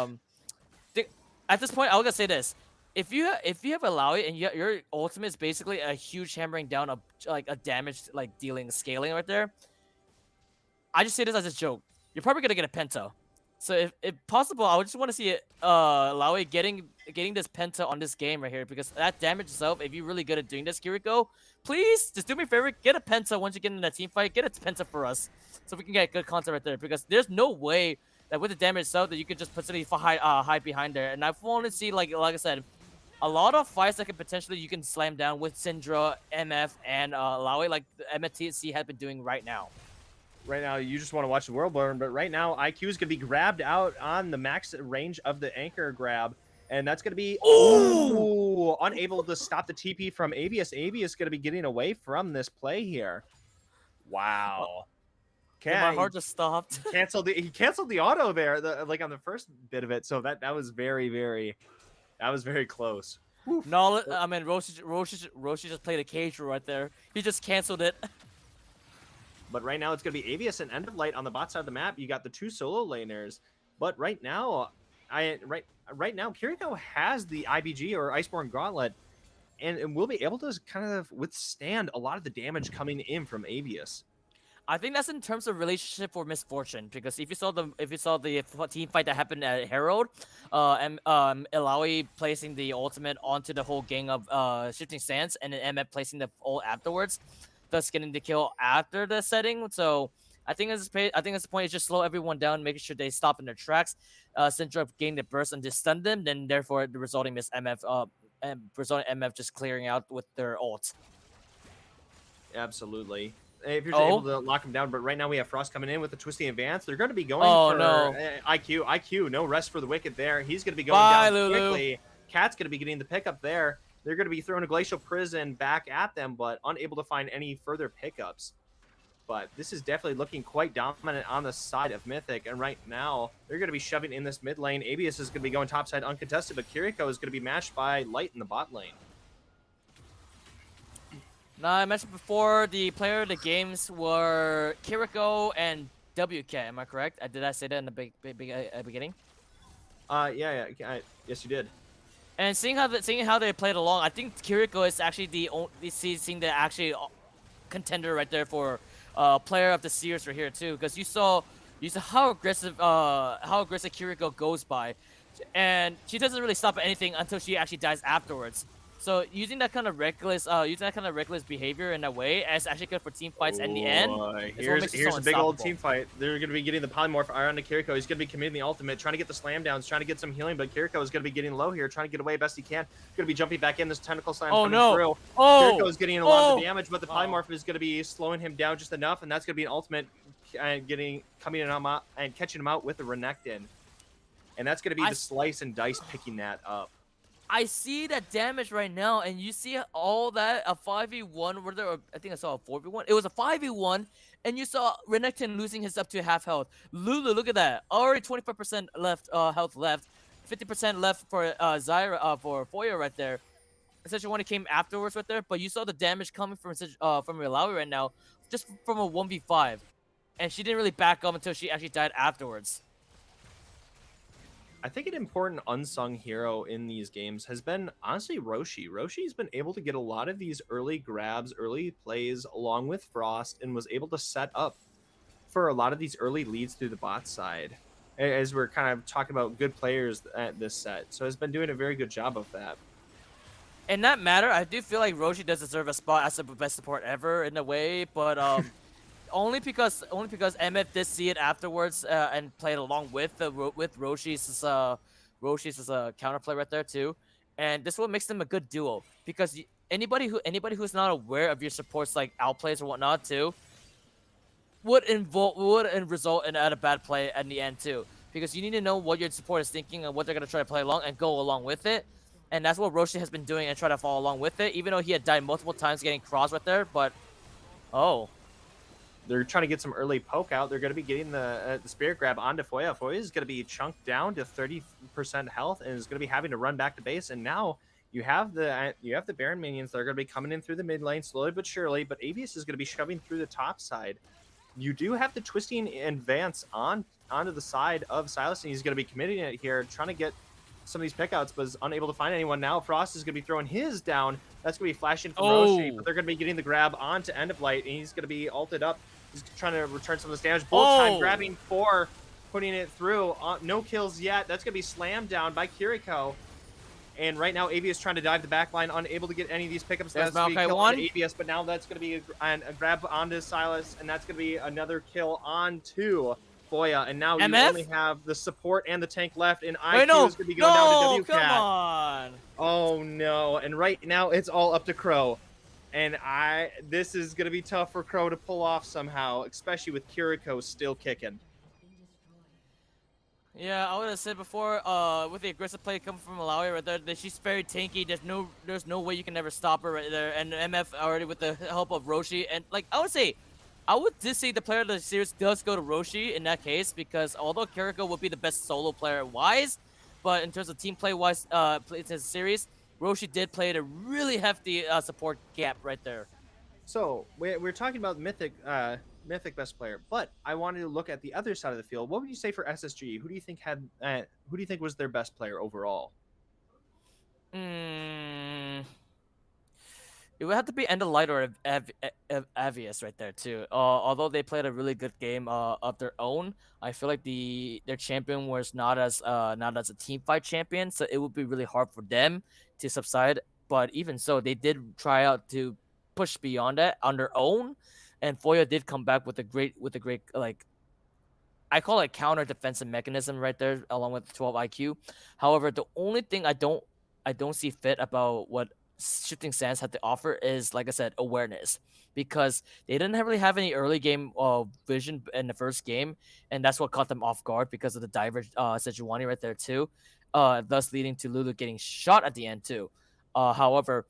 at this point, I was gonna say this: if you have Ilaoi and your ultimate is basically a huge hammering down of like a damage like dealing scaling right there, I just say this as a joke. You're probably gonna get a penta. So if possible, I would just want to see Ilaoi getting this penta on this game right here, because that damage itself, if you're really good at doing this, Kiriko, please just do me a favor, get a penta once you get in that team fight. Get a penta for us, so we can get good content right there, because there's no way that with the damage itself, that you could just potentially hide behind there. And I've wanted to see, like I said, a lot of fights that could potentially you can slam down with Syndra, MF, and Laoi, like the MFTC has been doing right now. Right now, you just want to watch the world burn, but right now, IQ is going to be grabbed out on the max range of the anchor grab, and that's going to be unable to stop the TP from Avius. Avius going to be getting away from this play here. Wow. My heart just stopped. He canceled the auto there, like on the first bit of it. So that was very close. No, I mean Roshi just played a cage right there. He just canceled it. But right now it's going to be Avius and End of Light on the bot side of the map. You got the two solo laners. But right now, right now, Kiriko has the IBG or Iceborne Gauntlet, and will be able to kind of withstand a lot of the damage coming in from Avius. I think that's in terms of relationship or misfortune, because if you saw the team fight that happened at Herald, and Ilaoi placing the ultimate onto the whole gang of shifting sands, and then MF placing the ult afterwards, thus getting the kill after the setting. So I think at this point is just slow everyone down, making sure they stop in their tracks. Syndra gain the burst and just stun them, then therefore the resulting miss MF and resulting MF just clearing out with their ult. Absolutely. If you're able to lock him down, but right now we have Frost coming in with the twisty advance. They're going to be going for IQ. No rest for the wicked there. He's going to be going down quickly. Cat's going to be getting the pickup there. They're going to be throwing a Glacial Prison back at them, but unable to find any further pickups. But this is definitely looking quite dominant on the side of Mythic, and right now they're going to be shoving in this mid lane. Avius is going to be going topside uncontested, but Kiriko is going to be matched by Light in the bot lane. Now, I mentioned before, the player of the games were Kiriko and WK. Am I correct? Did I say that in the beginning? Yes, you did. And seeing how they played along, I think Kiriko is actually the actually contender right there for player of the series right here too, because you saw how aggressive Kiriko goes by, and she doesn't really stop at anything until she actually dies afterwards. So using that kind of reckless behavior in a way, it's actually good for team fights in the end. Here's a big old team fight. They're going to be getting the polymorph iron to Kiriko. He's going to be committing the ultimate, trying to get the slam downs, trying to get some healing, but Kiriko is going to be getting low here, trying to get away best he can. Going to be jumping back in. This tentacle slam coming through. Kiriko is getting a lot of the damage, but the polymorph is going to be slowing him down just enough, and that's going to be an ultimate and coming in and catching him out with the Renekton. And that's going to be the slice and dice picking that up. I see that damage right now, and you see all that, a 5v1, I think I saw a 4v1. It was a 5v1, and you saw Renekton losing his up to half health. Lulu, look at that. Already 25% left, health left. 50% left for Zyra, for Foya right there. Essentially when it came afterwards right there, but you saw the damage coming from Ilaoi right now, just from a 1v5. And she didn't really back up until she actually died afterwards. I think an important unsung hero in these games has been, honestly, Roshi. Roshi's been able to get a lot of these early grabs, early plays, along with Frost, and was able to set up for a lot of these early leads through the bot side, as we're kind of talking about good players at this set. So has been doing a very good job of that. In that matter, I do feel like Roshi does deserve a spot as the best support ever in a way, but only because MF did see it afterwards and played along with Roshi's counterplay right there too, and this is what makes them a good duo, because anybody who's not aware of your supports like outplays or whatnot too would result in a bad play at the end too, because you need to know what your support is thinking and what they're gonna try to play along and go along with it, and that's what Roshi has been doing and try to follow along with it, even though he had died multiple times getting crossed right there, but they're trying to get some early poke out. They're going to be getting the spirit grab onto Foya. Foya is going to be chunked down to 30% health and is going to be having to run back to base. And now you have the Baron minions that are going to be coming in through the mid lane slowly but surely. But Avius is going to be shoving through the top side. You do have the twisting advance onto the side of Silas, and he's going to be committing it here, trying to get some of these pickouts, but is unable to find anyone. Now Frost is going to be throwing his down. That's going to be flashing from Roshi, but they're going to be getting the grab onto End of Light, and he's going to be ulted up. He's trying to return some of this damage. Bullet time, grabbing 4, putting it through. No kills yet. That's going to be slammed down by Kiriko. And right now, Avius trying to dive the back line, unable to get any of these pickups. That's going to be kill onto Avius, but now that's going to be a grab onto Silas, and that's going to be another kill onto Foya, and now you only MF? have the support and the tank left, and Wait, IQ no, is going to be going down to no, come WCat. on. Oh no! And right now it's all up to Crow, and this is going to be tough for Crow to pull off somehow, especially with Kiriko still kicking. Yeah, I would have said before, with the aggressive play coming from Malawi right there, that she's very tanky. There's no way you can ever stop her right there. And MF already with the help of Roshi, and like I would just say the player of the series does go to Roshi in that case, because although Kiriko would be the best solo player wise, but in terms of team play wise, play to the series, Roshi did play a really hefty support gap right there. So we're talking about Mythic best player, but I wanted to look at the other side of the field. What would you say for SSG? Who do you think who do you think was their best player overall? Hmm. It would have to be End of Light or Avius right there too. Although they played a really good game of their own, I feel like their champion was not as a team fight champion, so it would be really hard for them to subside. But even so, they did try out to push beyond that on their own, and Foya did come back with a great like I call it counter defensive mechanism right there, along with 12 IQ. However, the only thing I don't see fit about what Shifting Sands had to offer is, like I said, awareness, because they didn't really have any early game vision in the first game, and that's what caught them off guard because of the diver Sejuani right there too, thus leading to Lulu getting shot at the end too. However,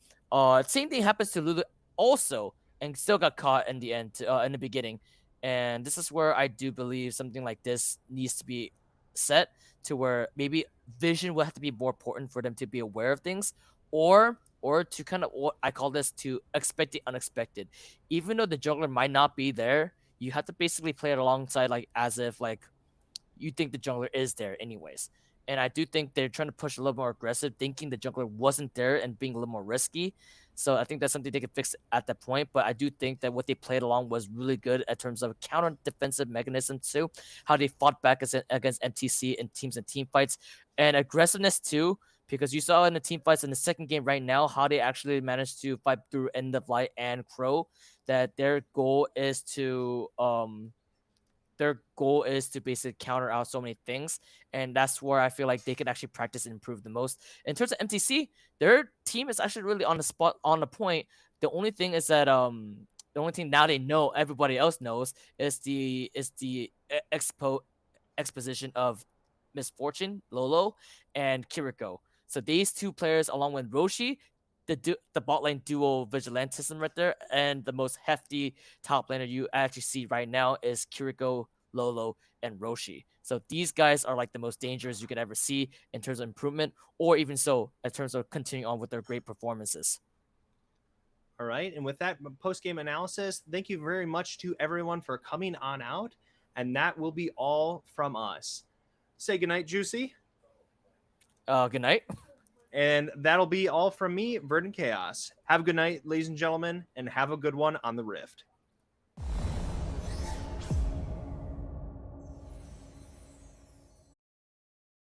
same thing happens to Lulu also, and still got caught in the end in the beginning. And this is where I do believe something like this needs to be set to where maybe vision will have to be more important for them to be aware of things, or to kind of what I call this to expect the unexpected. Even though the jungler might not be there, you have to basically play it alongside like as if like you think the jungler is there anyways. And I do think they're trying to push a little more aggressive, thinking the jungler wasn't there and being a little more risky. So I think that's something they could fix at that point. But I do think that what they played along was really good in terms of counter defensive mechanisms too, how they fought back against MTC in teams and team fights, and aggressiveness too. Because you saw in the team fights in the second game right now how they actually managed to fight through End of Light and Crow. That their goal is to basically counter out so many things, and that's where I feel like they can actually practice and improve the most. In terms of MTC, their team is actually really on the spot, on the point. The only thing is that the only thing now they know, everybody else knows, is exposition of Misfortune, Lolo, and Kiriko. So these two players, along with Roshi, the bot lane duo vigilantism right there, and the most hefty top laner you actually see right now is Kiriko, Lolo, and Roshi. So these guys are like the most dangerous you could ever see in terms of improvement, or even so in terms of continuing on with their great performances. All right, and with that post game analysis, thank you very much to everyone for coming on out, and that will be all from us. Say goodnight, Juicy. Good night. And that'll be all from me, VerdantChaos. Have a good night, ladies and gentlemen, and have a good one on the Rift.